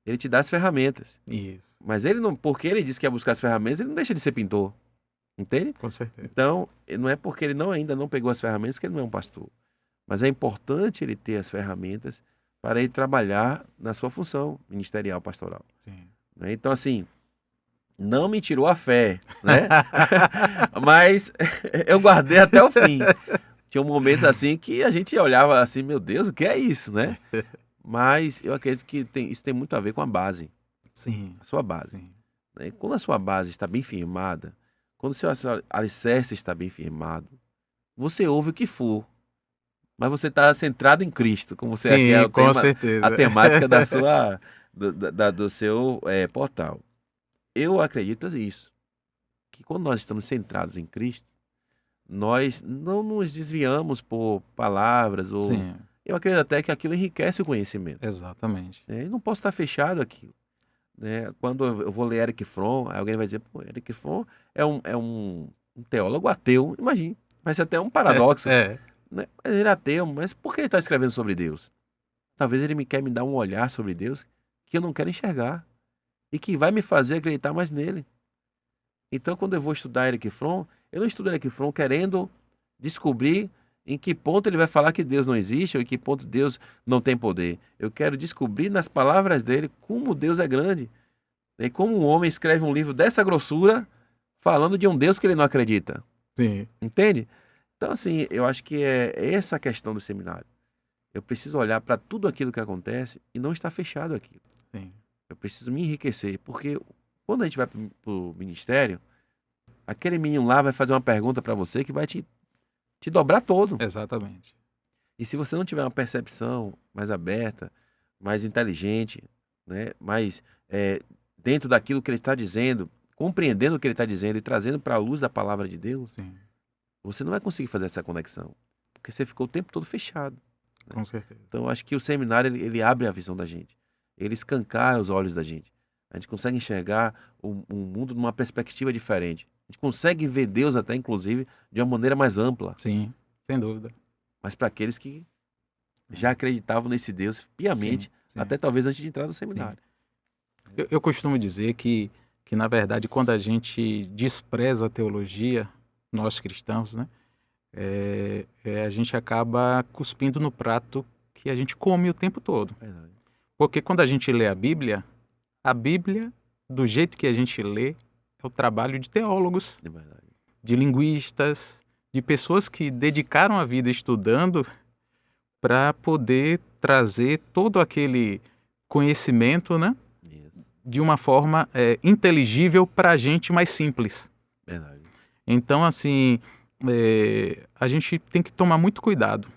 Ele te dá as ferramentas. Isso, Mas ele não, porque ele disse que ia buscar as ferramentas, ele não deixa de ser pintor. Entende? com certeza. Então, não é porque ele ainda não pegou as ferramentas que ele não é um pastor. Mas é importante ele ter as ferramentas para ele trabalhar na sua função ministerial pastoral, Sim. né? Então, assim, não me tirou a fé, né? Mas eu guardei até o fim. Tinha momentos assim que a gente olhava assim, meu Deus, o que é isso, né? Mas eu acredito que isso tem muito a ver com a base, Sim, a sua base, sim. né? E quando a sua base está bem firmada, quando o seu alicerce está bem firmado, você ouve o que for, mas você está centrado em Cristo, como você aqui é Sim, o com tema, a certeza. temática da sua, do seu portal. Eu acredito nisso, que quando nós estamos centrados em Cristo, nós não nos desviamos por palavras ou Sim, eu acredito até que aquilo enriquece o conhecimento, exatamente. né? Eu não posso estar fechado aqui, né? Quando eu vou ler Eric Fromm, aí alguém vai dizer, pô, Eric Fromm é um teólogo ateu, imagine, vai ser até um paradoxo, É, né? Mas ele é ateu, mas por que ele está escrevendo sobre Deus? Talvez ele me quer me dar um olhar sobre Deus que eu não quero enxergar e que vai me fazer acreditar mais nele. Então, quando eu vou estudar Eric Fromm, eu não estudo Eric Fromm querendo descobrir em que ponto ele vai falar que Deus não existe ou em que ponto Deus não tem poder. Eu quero descobrir nas palavras dele como Deus é grande, né? E como um homem escreve um livro dessa grossura falando de um Deus que ele não acredita. sim, Entende? Então, assim, eu acho que é essa a questão do seminário. Eu preciso olhar para tudo aquilo que acontece e não estar fechado aqui. sim. Eu preciso me enriquecer, porque quando a gente vai para o ministério, aquele menino lá vai fazer uma pergunta para você que vai te dobrar todo. Exatamente. E se você não tiver uma percepção mais aberta, mais inteligente, né, mais dentro daquilo que ele está dizendo, compreendendo o que ele está dizendo e trazendo para a luz da palavra de Deus, Sim, você não vai conseguir fazer essa conexão, porque você ficou o tempo todo fechado, né? com certeza. Então, eu acho que o seminário ele abre a visão da gente, ele escancara os olhos da gente. A gente consegue enxergar o mundo numa perspectiva diferente. A gente consegue ver Deus até, inclusive, de uma maneira mais ampla. Sim, sem dúvida. Mas para aqueles que já acreditavam nesse Deus Sim, piamente, sim, até talvez antes de entrar no sim. seminário. Eu costumo dizer que, na verdade, quando a gente despreza a teologia, nós cristãos, né, a gente acaba cuspindo no prato que a gente come o tempo todo. Verdade. Porque quando a gente lê a Bíblia, do jeito que a gente lê, é o trabalho de teólogos, De verdade. de linguistas, de pessoas que dedicaram a vida estudando para poder trazer todo aquele conhecimento, né, Isso. de uma forma inteligível para a gente mais simples. Verdade. Então, assim, a gente tem que tomar muito cuidado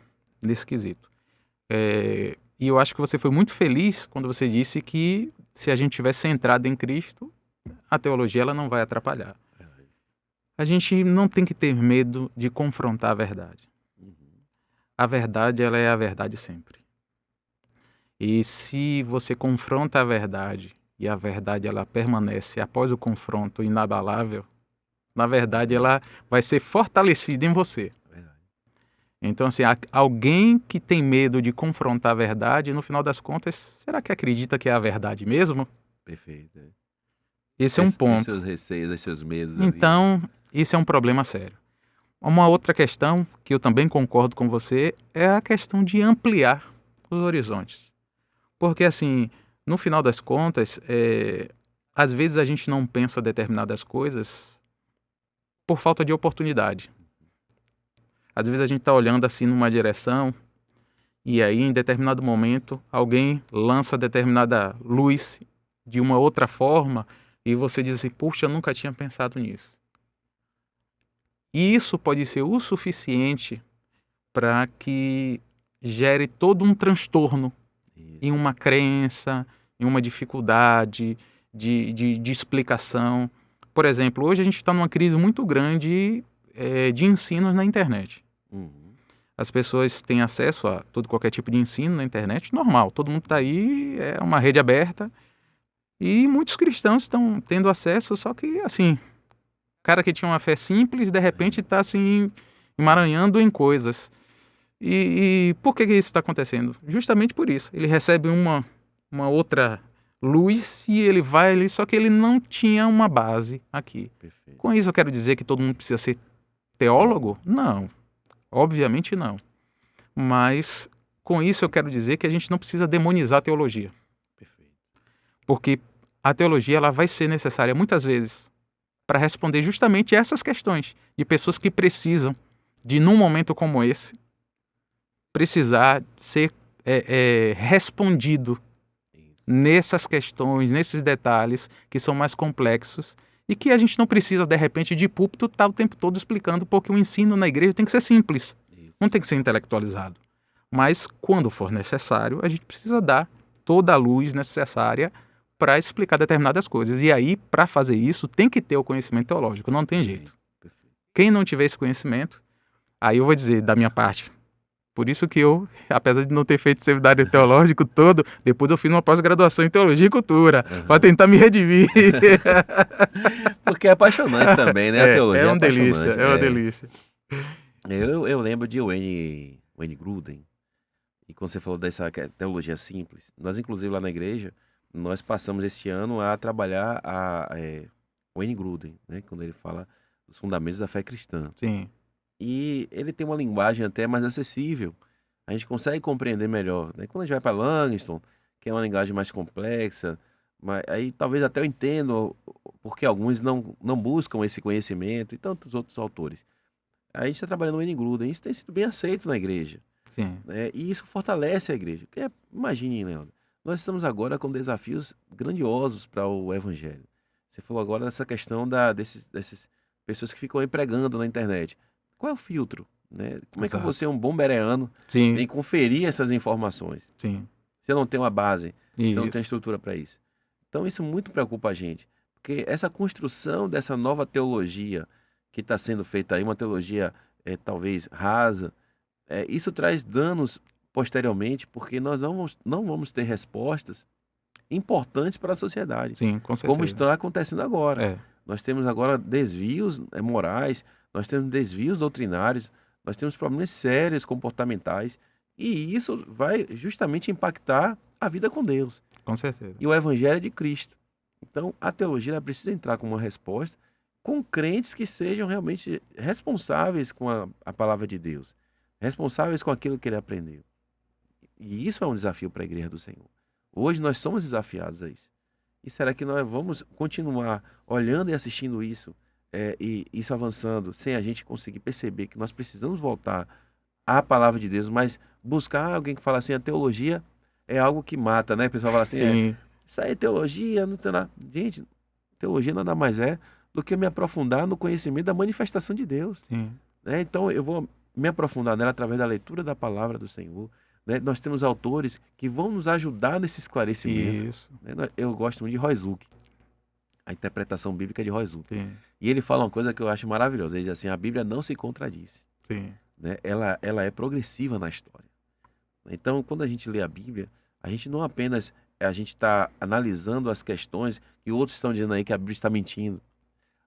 nesse quesito. E eu acho que você foi muito feliz quando você disse que se a gente estiver centrado em Cristo, a teologia ela não vai atrapalhar. A gente não tem que ter medo de confrontar a verdade. Uhum. a verdade ela é a verdade sempre. E se você confronta a verdade e a verdade ela permanece após o confronto inabalável, na verdade ela vai ser fortalecida em você. Verdade. Então, assim, alguém que tem medo de confrontar a verdade, no final das contas, será que acredita que é a verdade mesmo? Perfeito. É. Esse é um Os ponto. seus receios, os seus medos ali, né? Então, isso é um problema sério. Uma outra questão que eu também concordo com você é a questão de ampliar os horizontes. Porque, assim, no final das contas, às vezes a gente não pensa determinadas coisas por falta de oportunidade. Às vezes a gente está olhando assim numa direção e aí, em determinado momento, alguém lança determinada luz de uma outra forma e você diz assim: puxa, eu nunca tinha pensado nisso. E isso pode ser o suficiente para que gere todo um transtorno em Isso. uma crença, em uma dificuldade de explicação. Por exemplo, hoje a gente está numa crise muito grande de ensinos na internet. Uhum. As pessoas têm acesso a todo qualquer tipo de ensino na internet, normal, todo mundo está aí, é uma rede aberta, e muitos cristãos estão tendo acesso, só que, assim, o cara que tinha uma fé simples, de repente está, assim, emaranhando em coisas. E por que isso está acontecendo? Justamente por isso. Ele recebe uma outra luz e ele vai ali, só que ele não tinha uma base aqui. Perfeito. Com isso eu quero dizer que todo mundo precisa ser teólogo? Não, obviamente não. Mas com isso eu quero dizer que a gente não precisa demonizar a teologia. Perfeito. Porque a teologia ela vai ser necessária muitas vezes para responder justamente essas questões de pessoas que precisam de, num momento como esse, precisar ser respondido Isso. nessas questões, nesses detalhes que são mais complexos e que a gente não precisa, de repente, de púlpito estar o tempo todo explicando, porque o ensino na igreja tem que ser simples, Isso. não tem que ser intelectualizado. Mas, quando for necessário, a gente precisa dar toda a luz necessária para explicar determinadas coisas. E aí, para fazer isso, tem que ter o conhecimento teológico, não tem jeito. Perfeito. Quem não tiver esse conhecimento, aí eu vou dizer da minha parte. Por isso que eu, apesar de não ter feito seminário teológico todo, depois eu fiz uma pós-graduação em Teologia e Cultura, para tentar me redimir. Porque é apaixonante também, né? A teologia é uma delícia, apaixonante. é uma delícia. Eu lembro de Wayne Grudem, e quando você falou dessa teologia simples, nós inclusive lá na igreja, nós passamos este ano a trabalhar Wayne Grudem, né? Quando ele fala dos fundamentos da fé cristã. Sim, E ele tem uma linguagem até mais acessível. A gente consegue compreender melhor, né? Quando a gente vai para Langston, que é uma linguagem mais complexa, mas aí talvez até eu entendo porque alguns não buscam esse conhecimento e tantos outros autores. A gente está trabalhando no N-Gruden, isso tem sido bem aceito na igreja, sim, né? E isso fortalece a igreja. Porque, imagine, Leandro, nós estamos agora com desafios grandiosos para o evangelho. Você falou agora dessa questão dessas pessoas que ficam aí pregando na internet. Qual é o filtro, né? Como é que você, exato. um bom bereano, Sim, tem que conferir essas informações? sim, Você não tem uma base, você não tem isso, estrutura para isso. Então isso muito preocupa a gente, porque essa construção dessa nova teologia que está sendo feita aí, uma teologia talvez rasa, isso traz danos posteriormente, porque nós não vamos ter respostas importantes para a sociedade, sim, com como certeza. está acontecendo agora. É, Nós temos agora desvios morais, nós temos desvios doutrinários, nós temos problemas sérios comportamentais, e isso vai justamente impactar a vida com Deus com certeza. e o Evangelho de Cristo. Então, a teologia ela precisa entrar com uma resposta com crentes que sejam realmente responsáveis com a palavra de Deus, responsáveis com aquilo que ele aprendeu. E isso é um desafio para a igreja do Senhor. Hoje nós somos desafiados a isso. E será que nós vamos continuar olhando e assistindo isso, e isso avançando, sem a gente conseguir perceber que nós precisamos voltar à palavra de Deus, mas buscar alguém que fala assim, a teologia é algo que mata, né? O pessoal fala assim, Sim, isso aí é teologia, não tem nada. Gente, teologia nada mais é do que me aprofundar no conhecimento da manifestação de Deus, sim, né? Então eu vou me aprofundar nela através da leitura da palavra do Senhor, né? Nós temos autores que vão nos ajudar nesse esclarecimento, isso, né? Eu gosto muito de Roy Zuck, a interpretação bíblica de Roy Zuck. sim, E ele fala uma coisa que eu acho maravilhosa. Ele diz assim: a Bíblia não se contradiz. sim, né, ela é progressiva na história. Então, quando a gente lê a Bíblia, a gente não apenas a gente está analisando as questões que outros estão dizendo aí que a Bíblia está mentindo,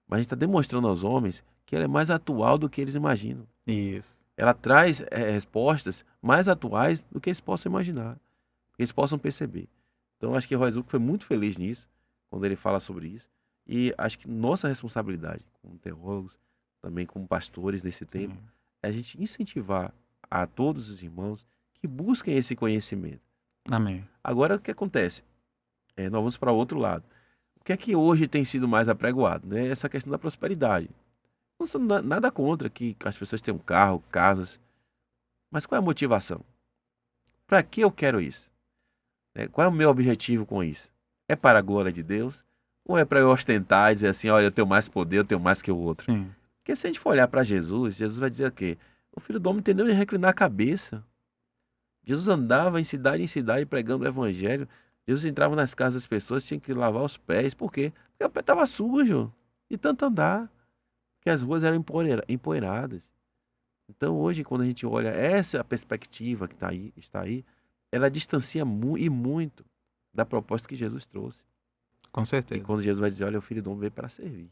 mas a gente está demonstrando aos homens que ela é mais atual do que eles imaginam. Isso. Ela traz respostas mais atuais do que eles possam imaginar, que eles possam perceber. Então, acho que o Royzuki foi muito feliz nisso, quando ele fala sobre isso. E acho que nossa responsabilidade, como teólogos, também como pastores nesse tempo, Sim. é a gente incentivar a todos os irmãos que busquem esse conhecimento. Amém. Agora, o que acontece? Nós vamos para outro lado. O que é que hoje tem sido mais apregoado? Né? Essa questão da prosperidade. Não sou nada contra que as pessoas tenham carro, casas, mas qual é a motivação? Para que eu quero isso? Qual é o meu objetivo com isso? É para a glória de Deus? Ou é para eu ostentar e dizer assim, olha, eu tenho mais poder, eu tenho mais que o outro? Sim. Porque se a gente for olhar para Jesus, Jesus vai dizer o quê? O filho do homem entendeu de reclinar a cabeça. Jesus andava em cidade pregando o evangelho. Jesus entrava nas casas das pessoas, tinha que lavar os pés. Por quê? Porque o pé estava sujo de tanto andar, que as ruas eram empoeiradas. Então hoje, quando a gente olha essa perspectiva que está aí, ela distancia e muito da proposta que Jesus trouxe. Com E certeza. quando Jesus vai dizer, olha, o filho do homem veio para servir.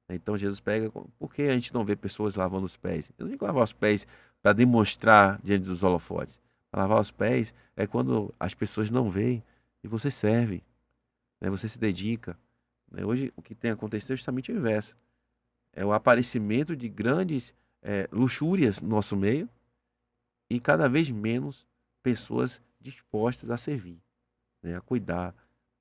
Então Jesus pega, por que a gente não vê pessoas lavando os pés? Eu não digo lavar os pés para demonstrar diante dos holofotes. Lavar os pés é quando as pessoas não veem e você serve, né? Você se dedica. Né? Hoje o que tem acontecido é justamente o inverso. É o aparecimento de grandes luxúrias no nosso meio e cada vez menos pessoas dispostas a servir, né? A cuidar,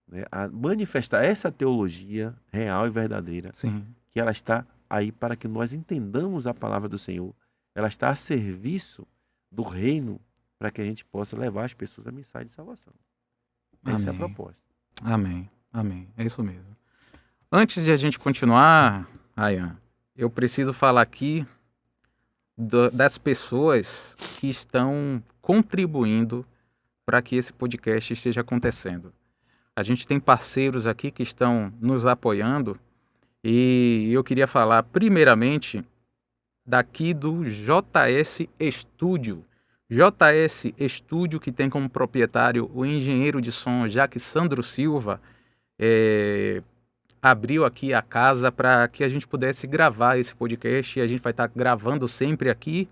né? A manifestar essa teologia real e verdadeira, Sim. que ela está aí para que nós entendamos a palavra do Senhor. Ela está a serviço do reino para que a gente possa levar as pessoas à mensagem de salvação. Essa é a Amém. proposta. Amém. Amém. É isso mesmo. Antes de a gente continuar, Ayan, eu preciso falar aqui das pessoas que estão contribuindo para que esse podcast esteja acontecendo. A gente tem parceiros aqui que estão nos apoiando e eu queria falar primeiramente daqui do JS Estúdio. JS Estúdio, que tem como proprietário o engenheiro de som Jaque Sandro Silva, abriu aqui a casa para que a gente pudesse gravar esse podcast e a gente vai estar gravando sempre aqui.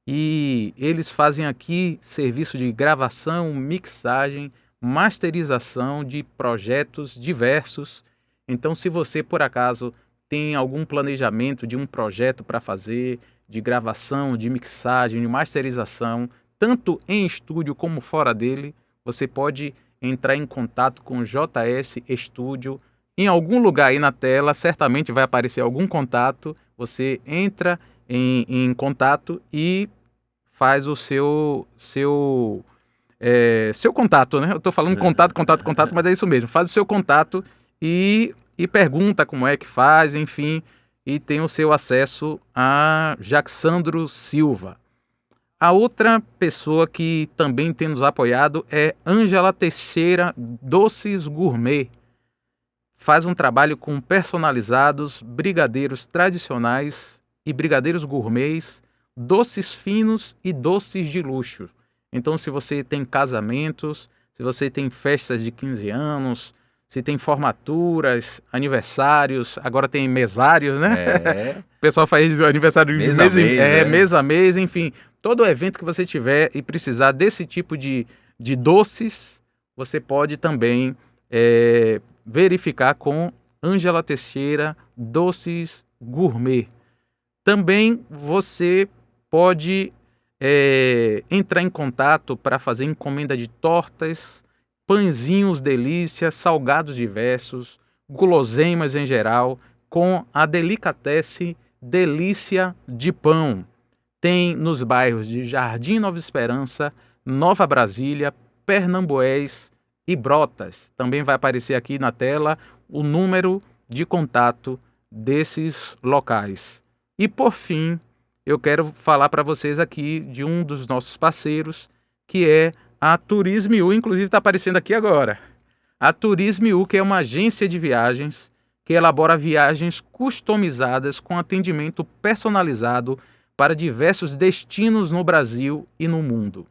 E eles fazem aqui serviço de gravação, mixagem, masterização de projetos diversos. Então, se você, por acaso, tem algum planejamento de um projeto para fazer, de gravação, de mixagem, de masterização, tanto em estúdio como fora dele, você pode entrar em contato com o JS Estúdio. Em algum lugar aí na tela, certamente vai aparecer algum contato. Você entra em contato e faz o seu contato, né? Eu estou falando contato, mas é isso mesmo. Faz o seu contato e pergunta como é que faz, enfim, e tem o seu acesso a Jacksandro Silva. A outra pessoa que também tem nos apoiado é Ângela Teixeira Doces Gourmet. Faz um trabalho com personalizados, brigadeiros tradicionais e brigadeiros gourmets, doces finos e doces de luxo. Então, se você tem casamentos, se você tem festas de 15 anos, se tem formaturas, aniversários, agora tem mesários, né? O pessoal faz aniversário de mês a mês, enfim. Todo evento que você tiver e precisar desse tipo de doces, você pode também verificar com Ângela Teixeira Doces Gourmet. Também você pode entrar em contato para fazer encomenda de tortas, pãezinhos delícias, salgados diversos, guloseimas em geral, com a Delicatessen Delícia de Pão. Tem nos bairros de Jardim Nova Esperança, Nova Brasília, Pernambués e Brotas. Também vai aparecer aqui na tela o número de contato desses locais. E por fim, eu quero falar para vocês aqui de um dos nossos parceiros, que é a Turismo, inclusive está aparecendo aqui agora. A Turismo, que é uma agência de viagens que elabora viagens customizadas com atendimento personalizado para diversos destinos no Brasil e no mundo.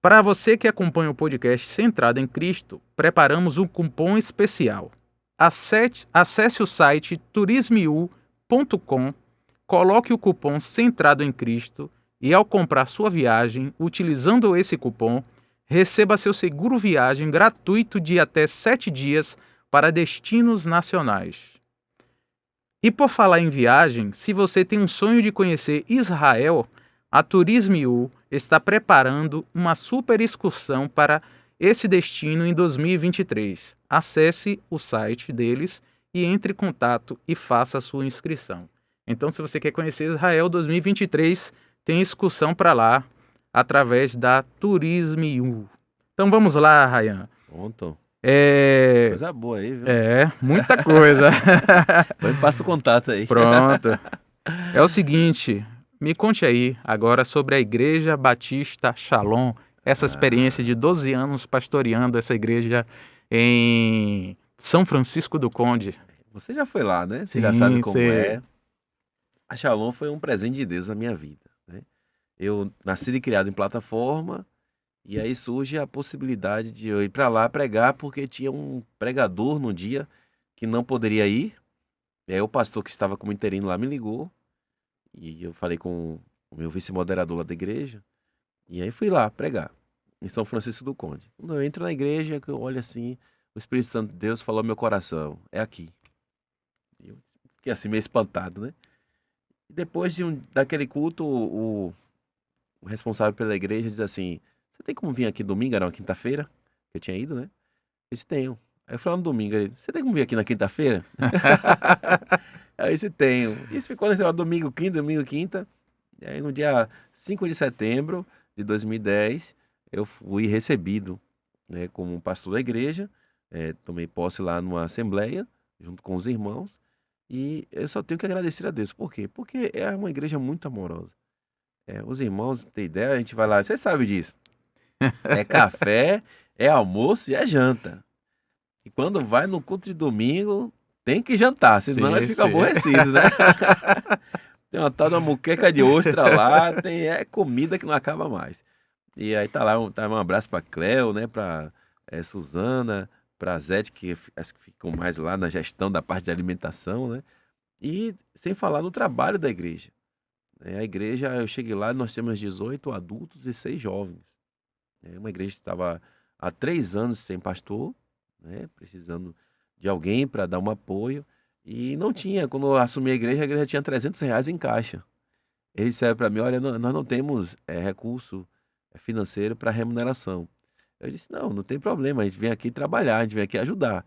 Para você que acompanha o podcast Centrado em Cristo, preparamos um cupom especial. Acesse o site turismeu.com, coloque o cupom Centrado em Cristo e, ao comprar sua viagem, utilizando esse cupom, receba seu seguro viagem gratuito de até 7 dias para destinos nacionais. E por falar em viagem, se você tem um sonho de conhecer Israel, a Turismeu está preparando uma super excursão para esse destino em 2023. Acesse o site deles e entre em contato e faça a sua inscrição. Então, se você quer conhecer Israel 2023, tem excursão para lá através da Turismeu. Então vamos lá, Rayan. Pronto. É, Coisa boa aí, viu? muita coisa. Depois passa o contato aí. Pronto. É o seguinte, me conte aí agora sobre a Igreja Batista Shalom, essa experiência de 12 anos pastoreando essa igreja em São Francisco do Conde. Você já foi lá, né? Você Sim, já sabe como sei. é. A Shalom foi um presente de Deus na minha vida, né? Eu nasci e criado em plataforma, e aí surge a possibilidade de eu ir para lá pregar, porque tinha um pregador no dia que não poderia ir. E aí o pastor que estava como interino lá me ligou, e eu falei com o meu vice-moderador lá da igreja, e aí fui lá pregar, em São Francisco do Conde. Quando eu entro na igreja, que eu olho assim, o Espírito Santo de Deus falou ao meu coração, é aqui. E eu fiquei assim meio espantado, né? E depois daquele culto, o responsável pela igreja diz assim, você tem como vir aqui domingo, era uma quinta-feira, que eu tinha ido, né? Eu disse, tenho. Aí eu falei no domingo, ele, você tem como vir aqui na quinta-feira? Aí eu disse, tenho. Isso ficou nesse domingo, quinta. E aí no dia 5 de setembro de 2010, eu fui recebido, né, como pastor da igreja, tomei posse lá numa assembleia, junto com os irmãos, e eu só tenho que agradecer a Deus. Por quê? Porque é uma igreja muito amorosa. Os irmãos, tem ideia, a gente vai lá, você sabe disso. É café, é almoço e é janta. E quando vai no culto de domingo, tem que jantar, senão eles ficam aborrecidos, né? Tem uma tal da muqueca de ostra lá, é comida que não acaba mais. E aí tá lá, um abraço pra Cleo, né, pra Suzana, pra Zete, que acho que ficam mais lá na gestão da parte de alimentação, né? E sem falar no trabalho da igreja. A igreja, eu cheguei lá, nós temos 18 adultos e 6 jovens. É uma igreja que estava há 3 anos sem pastor, né, precisando de alguém para dar um apoio. E não tinha, quando eu assumi a igreja tinha R$ 300 em caixa. Eles disseram para mim, olha, nós não temos recurso financeiro para remuneração. Eu disse, não tem problema, a gente vem aqui trabalhar, a gente vem aqui ajudar.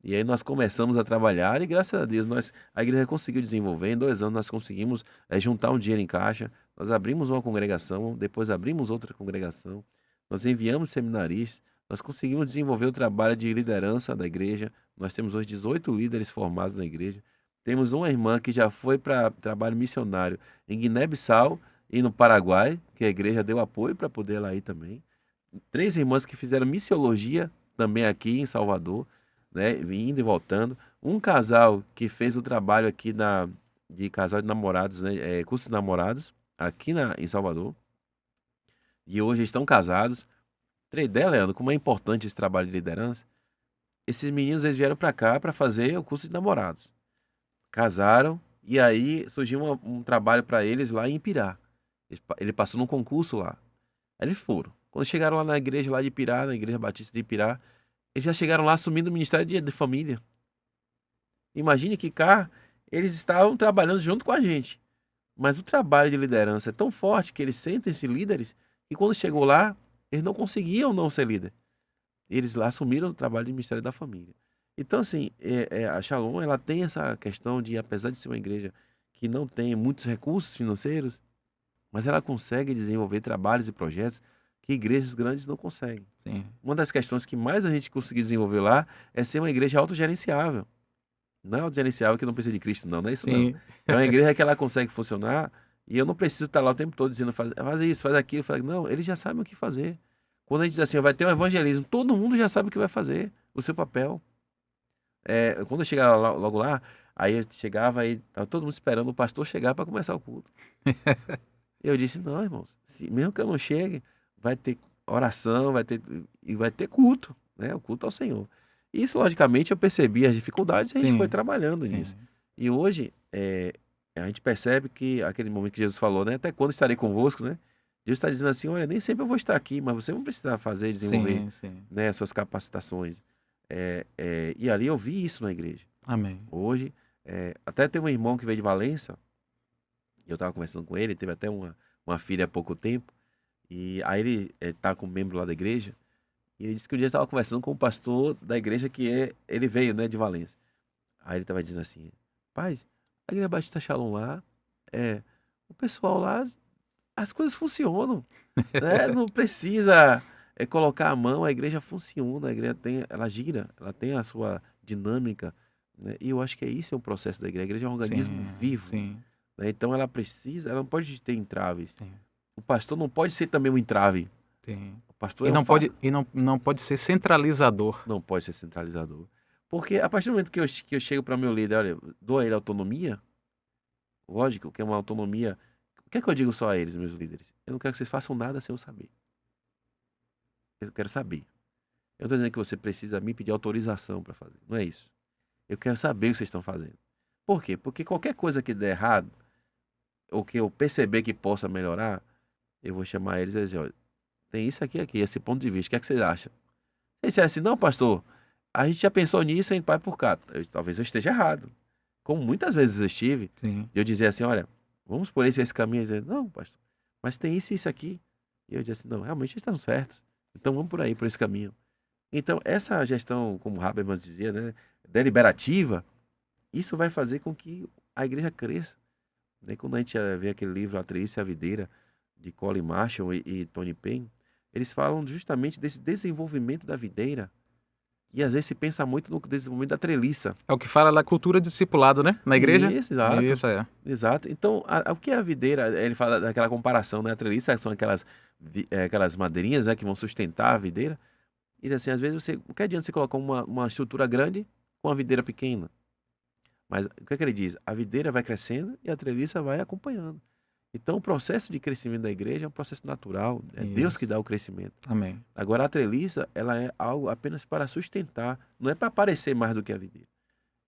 E aí nós começamos a trabalhar e graças a Deus a igreja conseguiu desenvolver. Em 2 anos nós conseguimos juntar um dinheiro em caixa. Nós abrimos uma congregação, depois abrimos outra congregação. Nós enviamos seminaristas, nós conseguimos desenvolver o trabalho de liderança da igreja. Nós temos hoje 18 líderes formados na igreja. Temos uma irmã que já foi para trabalho missionário em Guiné-Bissau e no Paraguai, que a igreja deu apoio para poder ela ir também. 3 irmãs que fizeram missiologia também aqui em Salvador, né, indo e voltando. Um casal que fez o trabalho aqui de casal de namorados, né, curso de namorados, aqui em Salvador. E hoje estão casados. Tem ideia, Leandro, como é importante esse trabalho de liderança? Esses meninos, eles vieram para cá para fazer o curso de namorados. Casaram, e aí surgiu um trabalho para eles lá em Ipirá. Ele passou num concurso lá. Aí eles foram. Quando chegaram lá na igreja lá de Ipirá, na igreja batista de Ipirá, eles já chegaram lá assumindo o ministério de família. Imagine que cá eles estavam trabalhando junto com a gente. Mas o trabalho de liderança é tão forte que eles sentem-se líderes e quando chegou lá, eles não conseguiam não ser líder. Eles lá assumiram o trabalho de ministério da família. Então, assim, a Shalom, ela tem essa questão de, apesar de ser uma igreja que não tem muitos recursos financeiros, mas ela consegue desenvolver trabalhos e projetos que igrejas grandes não conseguem. Sim. Uma das questões que mais a gente conseguiu desenvolver lá é ser uma igreja autogerenciável. Não é autogerenciável que não precisa de Cristo, não é isso. Sim. Não. É uma igreja que ela consegue funcionar e eu não preciso estar lá o tempo todo dizendo faz isso, faz aquilo. Não, eles já sabem o que fazer. Quando a gente diz assim, vai ter um evangelismo, todo mundo já sabe o que vai fazer, o seu papel. Quando eu chegar logo lá, Aí eu chegava, aí tava todo mundo esperando o pastor chegar para começar o culto. Eu disse, não, irmãos, mesmo que eu não chegue, vai ter oração, vai ter culto, né? O culto ao Senhor. Isso, logicamente, eu percebi as dificuldades e a gente foi Sim, trabalhando nisso. sim. E hoje, a gente percebe que aquele momento que Jesus falou, né? Até quando estarei convosco, né? Deus está dizendo assim, olha, nem sempre eu vou estar aqui, mas você vai precisar fazer, desenvolver, Sim, sim. né, suas capacitações. E ali eu vi isso na igreja. Amém. Hoje, até tem um irmão que veio de Valença, eu estava conversando com ele, teve até uma filha há pouco tempo, e aí ele tá com um membro lá da igreja, e ele disse que um dia estava conversando com o pastor da igreja ele veio, né, de Valença. Aí ele estava dizendo assim, paz, a igreja Batista Shalom lá, o pessoal lá, as coisas funcionam, né? Não precisa colocar a mão, a igreja funciona, a igreja ela gira, ela tem a sua dinâmica, né? E eu acho que isso é um processo da igreja. A igreja é um organismo Sim, vivo, sim, né? Então ela não pode ter entraves. sim, O pastor não pode ser também um entrave. sim. O pastor E é um não pode, não pode ser centralizador. não pode ser centralizador. Porque a partir do momento que eu chego para meu líder, olha, dou a ele autonomia, lógico que é uma autonomia. O que é que eu digo só a eles, meus líderes? Eu não quero que vocês façam nada sem eu saber. Eu quero saber. Eu não estou dizendo que você precisa me pedir autorização para fazer. Não é isso. Eu quero saber o que vocês estão fazendo. Por quê? Porque qualquer coisa que der errado, ou que eu perceber que possa melhorar, eu vou chamar eles e dizer, olha, tem isso aqui, esse ponto de vista. O que é que vocês acham? Se eles disserem assim, não, pastor, a gente já pensou nisso, a gente vai por cá. Talvez eu esteja errado. Como muitas vezes eu estive, Sim, eu dizia assim, olha, vamos por esse caminho. E dizer, não, pastor, mas tem isso e isso aqui. E eu dizia assim, não, realmente eles estão certos. Então vamos por aí, por esse caminho. Então, essa gestão, como Habermas dizia, né, deliberativa, isso vai fazer com que a igreja cresça. Né? Quando a gente vê aquele livro A Treliça e a Videira, de Colin Marshall e Tony Payne, eles falam justamente desse desenvolvimento da videira. E às vezes se pensa muito no desenvolvimento da treliça. é o que fala da cultura discipulado, né? Na igreja? Isso, exato. Isso é. Exato. Então, o que é a videira? Ele fala daquela comparação, né? A treliça são aquelas madeirinhas, né, que vão sustentar a videira. E assim, às vezes o que adianta você colocar uma estrutura grande com uma videira pequena? Mas o que é que ele diz? A videira vai crescendo e a treliça vai acompanhando. Então, o processo de crescimento da igreja é um processo natural. É Deus que Isso. dá o crescimento. Amém. Agora, a treliça, ela é algo apenas para sustentar, não é para aparecer mais do que a videira.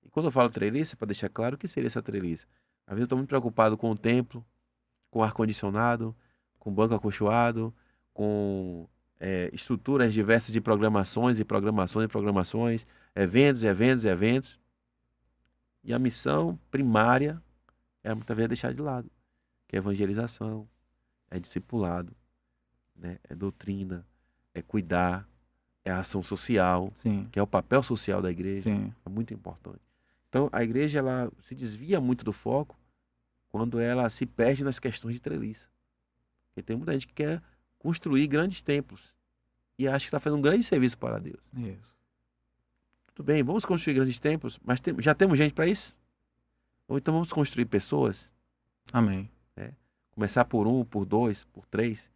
E quando eu falo treliça, para deixar claro o que seria essa treliça. Às vezes eu estou muito preocupado com o templo, com ar-condicionado, com banco acolchoado, com estruturas diversas de programações e programações e programações, eventos, eventos, eventos. E a missão primária é muitas vezes deixar de lado, que é evangelização, é discipulado, né? É doutrina, é cuidar, é a ação social, Sim, que é o papel social da igreja, sim. é muito importante. Então, a igreja ela se desvia muito do foco quando ela se perde nas questões de treliça. Porque tem muita gente que quer construir grandes templos e acha que está fazendo um grande serviço para Deus. Isso. Tudo bem, vamos construir grandes templos, mas já temos gente para isso? Ou então vamos construir pessoas, Amém. né? Começar por um, por dois, por três.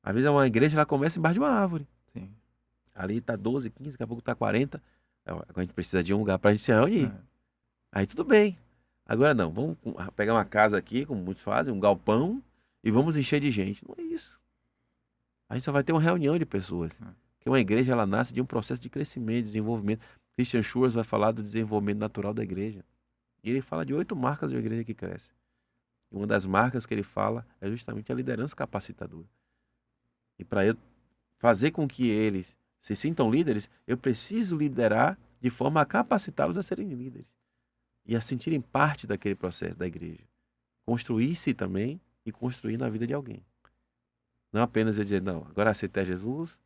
Às vezes uma igreja ela começa embaixo de uma árvore. Sim. Ali está 12, 15, daqui a pouco está 40. Agora a gente precisa de um lugar para a gente se reunir. É. Aí tudo bem. Agora não, vamos pegar uma casa aqui, como muitos fazem, um galpão, e vamos encher de gente. Não é isso. A gente só vai ter uma reunião de pessoas. É. Porque uma igreja ela nasce de um processo de crescimento, desenvolvimento. Christian Schwartz vai falar do desenvolvimento natural da igreja. E ele fala de 8 marcas de uma igreja que cresce. E uma das marcas que ele fala é justamente a liderança capacitadora. E para eu fazer com que eles se sintam líderes, eu preciso liderar de forma a capacitá-los a serem líderes e a sentirem parte daquele processo da igreja. Construir-se também e construir na vida de alguém. Não apenas eu dizer, não, agora aceitei Jesus,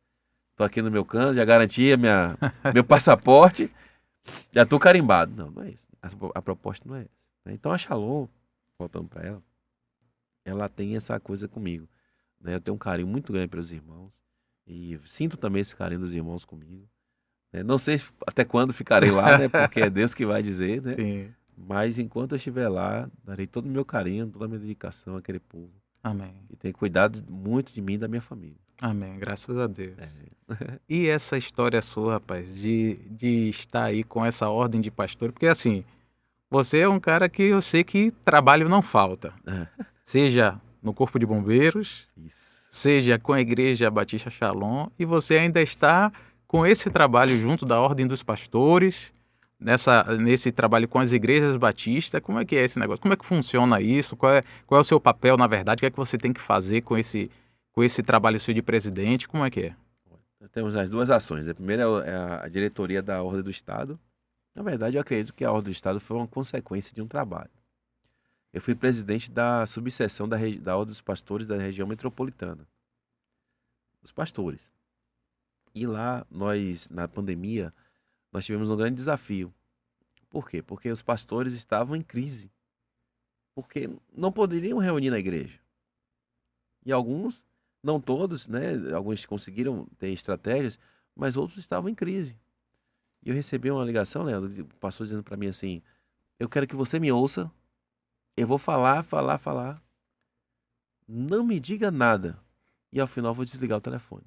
estou aqui no meu canto, já garanti meu passaporte, já estou carimbado. Não, não é isso. A proposta não é essa. Né? Então a Shalom, voltando para ela tem essa coisa comigo. Né? Eu tenho um carinho muito grande pelos irmãos e sinto também esse carinho dos irmãos comigo. Né? Não sei até quando ficarei lá, né? Porque é Deus que vai dizer, né? Sim. Mas enquanto eu estiver lá, darei todo o meu carinho, toda a minha dedicação àquele povo. Amém. E tem cuidado muito de mim e da minha família. Amém. Graças a Deus. É. E essa história sua, rapaz, de estar aí com essa ordem de pastor, porque assim, você é um cara que eu sei que trabalho não falta. Seja no Corpo de Bombeiros, Isso. seja com a Igreja Batista Shalom, e você ainda está com esse trabalho junto da Ordem dos Pastores, nesse trabalho com as igrejas batistas. Como é que é esse negócio? Como é que funciona isso? Qual é o seu papel, na verdade? O que é que você tem que fazer com esse trabalho seu de presidente? Como é que é? Temos as duas ações. A primeira é a diretoria da Ordem do Estado. Na verdade, eu acredito que a Ordem do Estado foi uma consequência de um trabalho. Eu fui presidente da subseção da Ordem dos Pastores da região metropolitana. Os pastores. E lá, na pandemia, nós tivemos um grande desafio. Por quê? Porque os pastores estavam em crise. Porque não poderiam reunir na igreja. E alguns, não todos, né? Alguns conseguiram ter estratégias, mas outros estavam em crise. E eu recebi uma ligação, Leandro, do pastor dizendo para mim assim: eu quero que você me ouça, eu vou falar, falar, falar. Não me diga nada. E ao final eu vou desligar o telefone.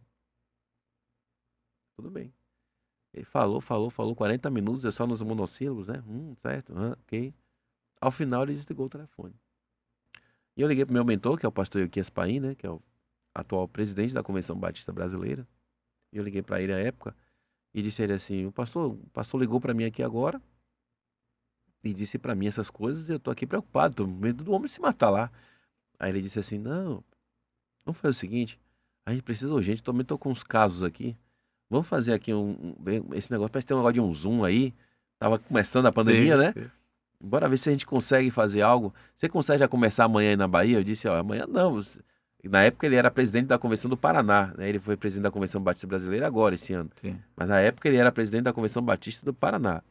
Tudo bem. Ele falou 40 minutos, é só nos monossílabos, né? Certo, ok. Ao final ele desligou o telefone. E eu liguei pro meu mentor, que é o pastor Euquias Paim, né? Que é o atual presidente da Convenção Batista Brasileira. E eu liguei para ele à época e disse a ele assim: o pastor ligou para mim aqui agora e disse para mim essas coisas, e eu tô aqui preocupado, tô com medo do homem se matar lá. Aí ele disse assim: não, vamos fazer o seguinte, a gente precisa urgente, também tô com uns casos aqui. Vamos fazer aqui esse negócio, parece que tem um negócio de um Zoom aí. Tava começando a pandemia, Sim, né? sim. Bora ver se a gente consegue fazer algo. Você consegue já começar amanhã aí na Bahia? Eu disse, ó, amanhã não. Na época ele era presidente da Convenção do Paraná, né? Ele foi presidente da Convenção Batista Brasileira agora, esse ano. Sim. Mas na época ele era presidente da Convenção Batista do Paraná.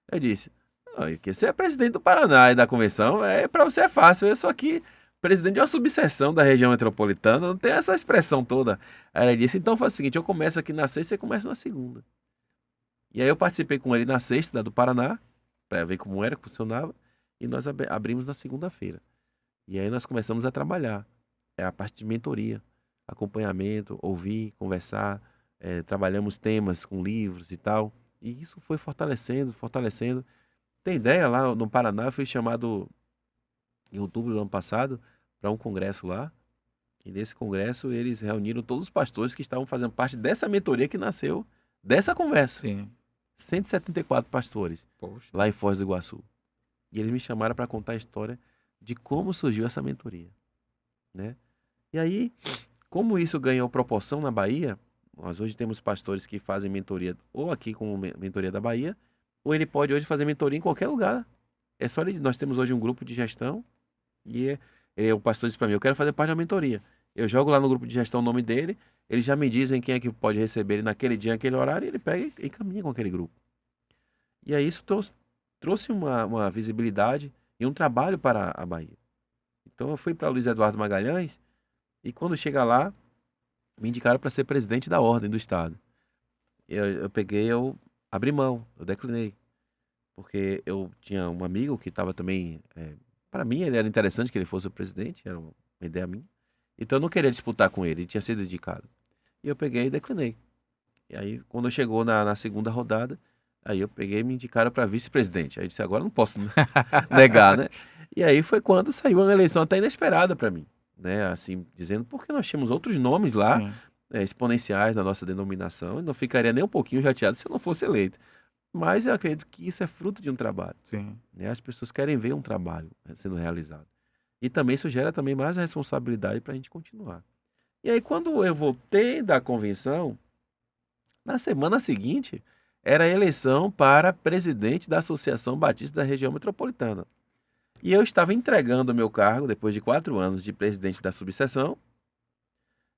Eu disse, olha, que você é presidente do Paraná e da convenção, para você é fácil. Eu sou aqui presidente de uma subseção da região metropolitana, não tem essa expressão toda. Aí ele disse, então faz o seguinte, eu começo aqui na sexta e você começa na segunda. E aí eu participei com ele na sexta, da do Paraná, para ver como era, que funcionava, e nós abrimos na segunda-feira. E aí nós começamos a trabalhar. É a parte de mentoria, acompanhamento, ouvir, conversar, trabalhamos temas com livros e tal. E isso foi fortalecendo, fortalecendo. Tem ideia, lá no Paraná, eu fui chamado em outubro do ano passado para um congresso lá. E nesse congresso eles reuniram todos os pastores que estavam fazendo parte dessa mentoria que nasceu dessa conversa. Sim. 174 pastores Poxa. lá em Foz do Iguaçu. E eles me chamaram para contar a história de como surgiu essa mentoria, né? E aí, como isso ganhou proporção na Bahia, nós hoje temos pastores que fazem mentoria ou aqui com mentoria da Bahia, ou ele pode hoje fazer mentoria em qualquer lugar. É só ele, nós temos hoje um grupo de gestão e o pastor disse para mim, eu quero fazer parte da mentoria. Eu jogo lá no grupo de gestão o nome dele, eles já me dizem quem é que pode receber ele naquele dia, naquele horário, e ele pega e caminha com aquele grupo. E aí isso trouxe uma visibilidade e um trabalho para a Bahia. Então eu fui para Luiz Eduardo Magalhães e quando chega lá, me indicaram para ser presidente da Ordem do Estado. Eu abri mão, eu declinei. Porque eu tinha um amigo que estava também. Para mim, ele era interessante que ele fosse o presidente, era uma ideia minha. Então eu não queria disputar com ele, ele tinha sido indicado. E eu peguei e declinei. E aí, quando chegou na segunda rodada, aí eu peguei e me indicaram para vice-presidente. Aí eu disse, agora eu não posso negar, né? E aí foi quando saiu uma eleição até inesperada para mim, né? Assim, dizendo, porque nós tínhamos outros nomes lá, Sim. exponenciais da nossa denominação, e não ficaria nem um pouquinho chateado se eu não fosse eleito. Mas eu acredito que isso é fruto de um trabalho, Sim. né? As pessoas querem ver um trabalho sendo realizado. E também isso gera também mais responsabilidade para a gente continuar. E aí, quando eu voltei da convenção, na semana seguinte, era a eleição para presidente da Associação Batista da Região Metropolitana. E eu estava entregando o meu cargo, depois de 4 anos de presidente da subseção,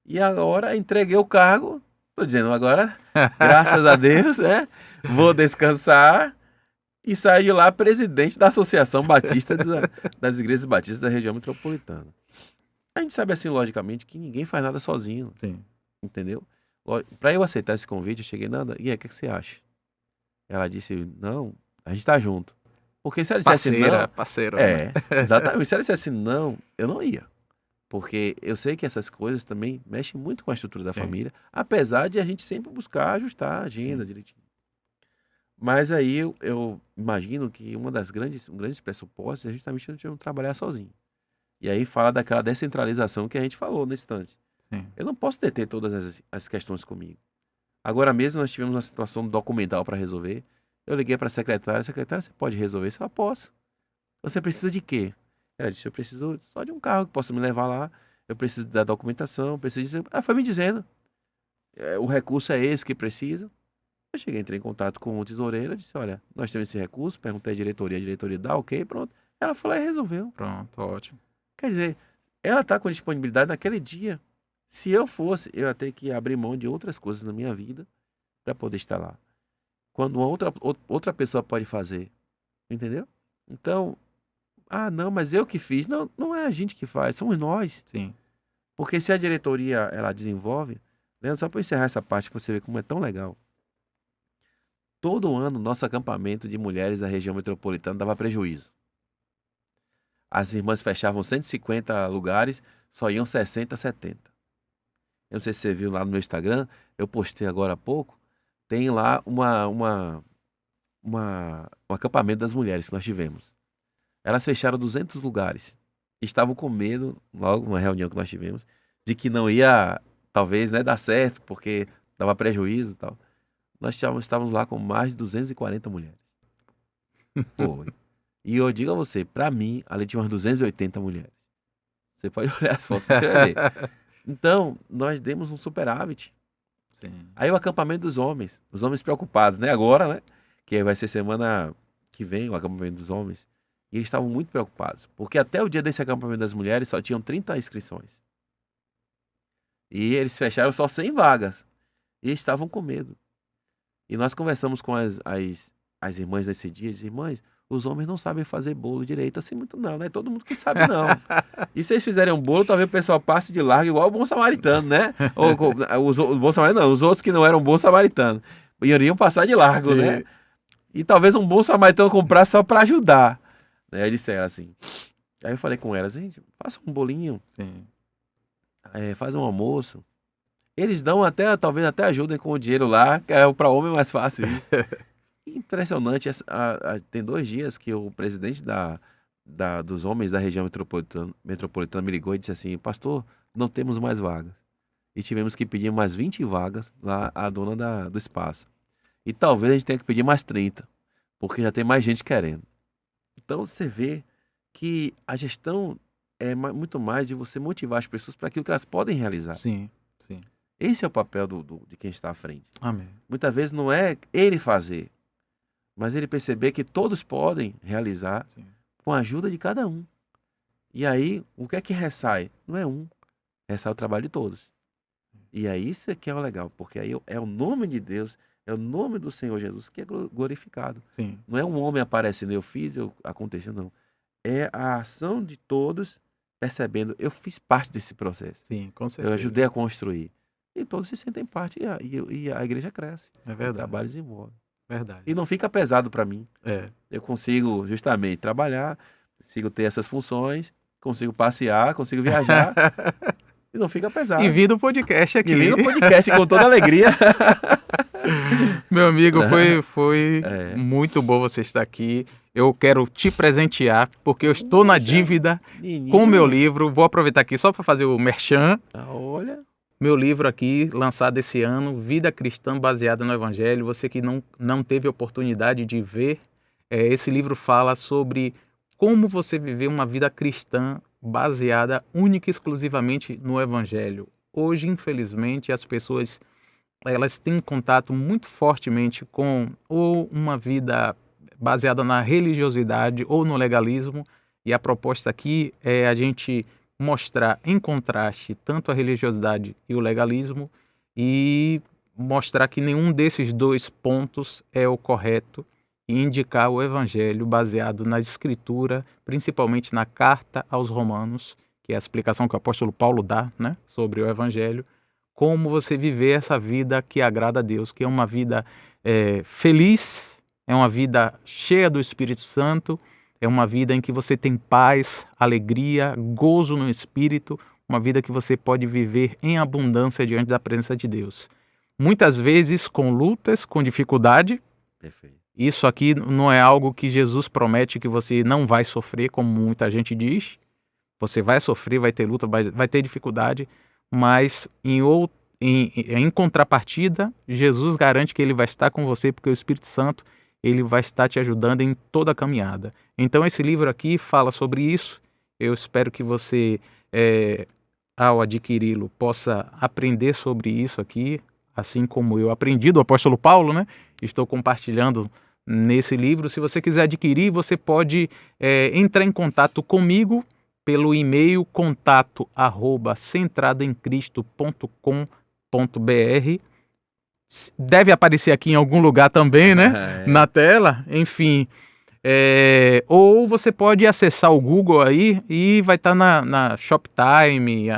e agora entreguei o cargo, estou dizendo agora, graças a Deus, né? Vou descansar e sair de lá presidente da Associação Batista das Igrejas Batistas da Região Metropolitana. A gente sabe assim, logicamente, que ninguém faz nada sozinho, Sim. entendeu? Para eu aceitar esse convite, eu cheguei, Nanda, e aí, o que você acha? Ela disse, não, a gente tá junto. Porque se ela dissesse não, Parceira, né? exatamente, se ela dissesse não, eu não ia. Porque eu sei que essas coisas também mexem muito com a estrutura da Sim. família, apesar de a gente sempre buscar ajustar a agenda Sim. direitinho. Mas aí eu imagino que um grandes pressupostos é justamente a gente não trabalhar sozinho. E aí fala daquela descentralização que a gente falou nesse instante. Sim. Eu não posso deter todas as questões comigo. Agora mesmo nós tivemos uma situação documental para resolver. Eu liguei para a secretária, você pode resolver isso? Ela, posso. Você precisa de quê? Ela disse, eu preciso só de um carro que possa me levar lá, eu preciso da documentação, eu preciso disso. Ela foi me dizendo, o recurso é esse que precisa. Eu cheguei, entrei em contato com o tesoureiro, disse, olha, nós temos esse recurso, perguntei à diretoria, a diretoria dá, ok, pronto. Ela falou e resolveu. Pronto, ótimo. Quer dizer, ela está com disponibilidade naquele dia. Se eu fosse, eu ia ter que abrir mão de outras coisas na minha vida para poder estar lá. Quando outra pessoa pode fazer, entendeu? Então, ah, não, mas eu que fiz. Não, não é a gente que faz, somos nós. Sim. Porque se a diretoria ela desenvolve, Leandro, só para encerrar essa parte para você ver como é tão legal. Todo ano, nosso acampamento de mulheres da região metropolitana dava prejuízo. As irmãs fechavam 150 lugares, só iam 60, 70. Eu não sei se você viu lá no meu Instagram, eu postei agora há pouco, tem lá um acampamento das mulheres que nós tivemos. Elas fecharam 200 lugares. Estavam com medo, logo numa reunião que nós tivemos, de que não ia, talvez, né, dar certo, porque dava prejuízo e tal. Nós estávamos lá com mais de 240 mulheres. Foi. E eu digo a você, para mim, ali tinha umas 280 mulheres. Você pode olhar as fotos, você vai ver. Então, nós demos um superávit. Sim. Aí o acampamento dos homens, os homens preocupados, né? Agora, né? Que vai ser semana que vem o acampamento dos homens. E eles estavam muito preocupados, porque até o dia desse acampamento das mulheres só tinham 30 inscrições. E eles fecharam só 100 vagas. E eles estavam com medo. E nós conversamos com as irmãs nesse dia, disse, irmãs, os homens não sabem fazer bolo direito assim muito não, né? Todo mundo que sabe não. E se eles fizerem um bolo, talvez o pessoal passe de largo igual o bom samaritano, né? O bom samaritano não, os outros que não eram bons samaritanos. Iriam passar de largo, né? Sim. E talvez um bom samaritano comprasse só para ajudar. Né? Aí disseram assim. Aí eu falei com elas, gente, faça um bolinho, Sim. faz um almoço. Eles dão até, talvez até ajudem com o dinheiro lá, que é para homem mais fácil isso. Impressionante, tem 2 dias que o presidente dos homens da região metropolitana me ligou e disse assim, pastor, não temos mais vagas. E tivemos que pedir mais 20 vagas lá à dona do espaço. E talvez a gente tenha que pedir mais 30, porque já tem mais gente querendo. Então você vê que a gestão é muito mais de você motivar as pessoas para aquilo que elas podem realizar. Sim. Sim. Esse é o papel de quem está à frente. Amém. Muitas vezes não é ele fazer, mas ele perceber que todos podem realizar Sim. com a ajuda de cada um. E aí, o que é que ressai? Não é um, ressai o trabalho de todos. E aí isso é que é o legal, porque aí é o nome de Deus, é o nome do Senhor Jesus que é glorificado. Sim. Não é um homem aparecendo, eu fiz, aconteceu, não. É a ação de todos percebendo, eu fiz parte desse processo. Sim, com Eu certeza. ajudei a construir. E todos se sentem parte e a igreja cresce. É O verdade. trabalho desenvolve. Verdade. E não fica pesado para mim. É. Eu consigo justamente trabalhar, consigo ter essas funções, consigo passear, consigo viajar e não fica pesado. E vi do podcast aqui. E vim no podcast com toda alegria. Meu amigo, foi É. muito bom você estar aqui. Eu quero te presentear, porque eu estou na Puxa, dívida Menino. com o meu livro. Vou aproveitar aqui só para fazer o merchan. Olha. Meu livro aqui, lançado esse ano, Vida Cristã Baseada no Evangelho. Você que não teve oportunidade de ver, esse livro fala sobre como você viver uma vida cristã baseada única e exclusivamente no Evangelho. Hoje, infelizmente, as pessoas elas têm contato muito fortemente com ou uma vida baseada na religiosidade ou no legalismo, e a proposta aqui é a gente mostrar em contraste tanto a religiosidade e o legalismo e mostrar que nenhum desses 2 pontos é o correto e indicar o evangelho baseado na escritura, principalmente na carta aos Romanos, que é a explicação que o apóstolo Paulo dá, né, sobre o evangelho, como você viver essa vida que agrada a Deus, que é uma vida feliz, é uma vida cheia do Espírito Santo, é uma vida em que você tem paz, alegria, gozo no Espírito, uma vida que você pode viver em abundância diante da presença de Deus. Muitas vezes com lutas, com dificuldade, Perfeito. Isso aqui não é algo que Jesus promete que você não vai sofrer, como muita gente diz. Você vai sofrer, vai ter luta, vai ter dificuldade, mas em contrapartida, Jesus garante que ele vai estar com você, porque o Espírito Santo ele vai estar te ajudando em toda a caminhada. Então esse livro aqui fala sobre isso. Eu espero que você, ao adquiri-lo, possa aprender sobre isso aqui, assim como eu aprendi do apóstolo Paulo, né? Estou compartilhando nesse livro. Se você quiser adquirir, você pode entrar em contato comigo pelo e-mail contato@centradoemcristo.com.br. Deve aparecer aqui em algum lugar também, né? Na tela, enfim. Ou você pode acessar o Google aí e vai estar na Shoptime,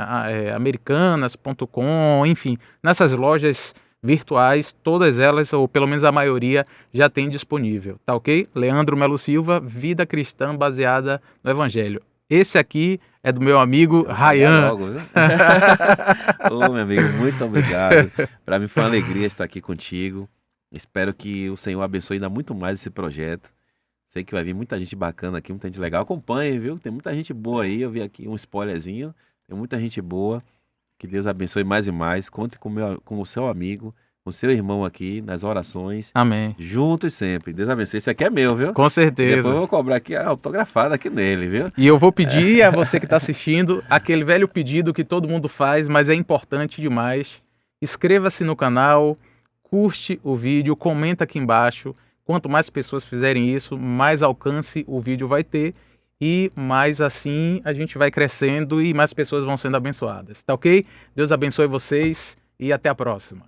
Americanas.com, enfim, nessas lojas virtuais, todas elas, ou pelo menos a maioria, já tem disponível, tá ok? Leandro Melo Silva, Vida Cristã Baseada no Evangelho. Esse aqui é do meu amigo Rayan. Logo, viu? Ô, meu amigo, muito obrigado. Para mim foi uma alegria estar aqui contigo. Espero que o Senhor abençoe ainda muito mais esse projeto. Sei que vai vir muita gente bacana aqui, muita gente legal. Acompanhe, viu? Tem muita gente boa aí. Eu vi aqui um spoilerzinho. Tem muita gente boa. Que Deus abençoe mais e mais. Conte com o seu amigo, com o seu irmão aqui nas orações. Amém. Juntos sempre. Deus abençoe. Esse aqui é meu, viu? Com certeza. Depois eu vou cobrar aqui a autografada aqui nele, viu? E eu vou pedir a você que está assistindo aquele velho pedido que todo mundo faz, mas é importante demais. Inscreva-se no canal, curte o vídeo, comenta aqui embaixo. Quanto mais pessoas fizerem isso, mais alcance o vídeo vai ter e mais assim a gente vai crescendo e mais pessoas vão sendo abençoadas. Tá ok? Deus abençoe vocês e até a próxima.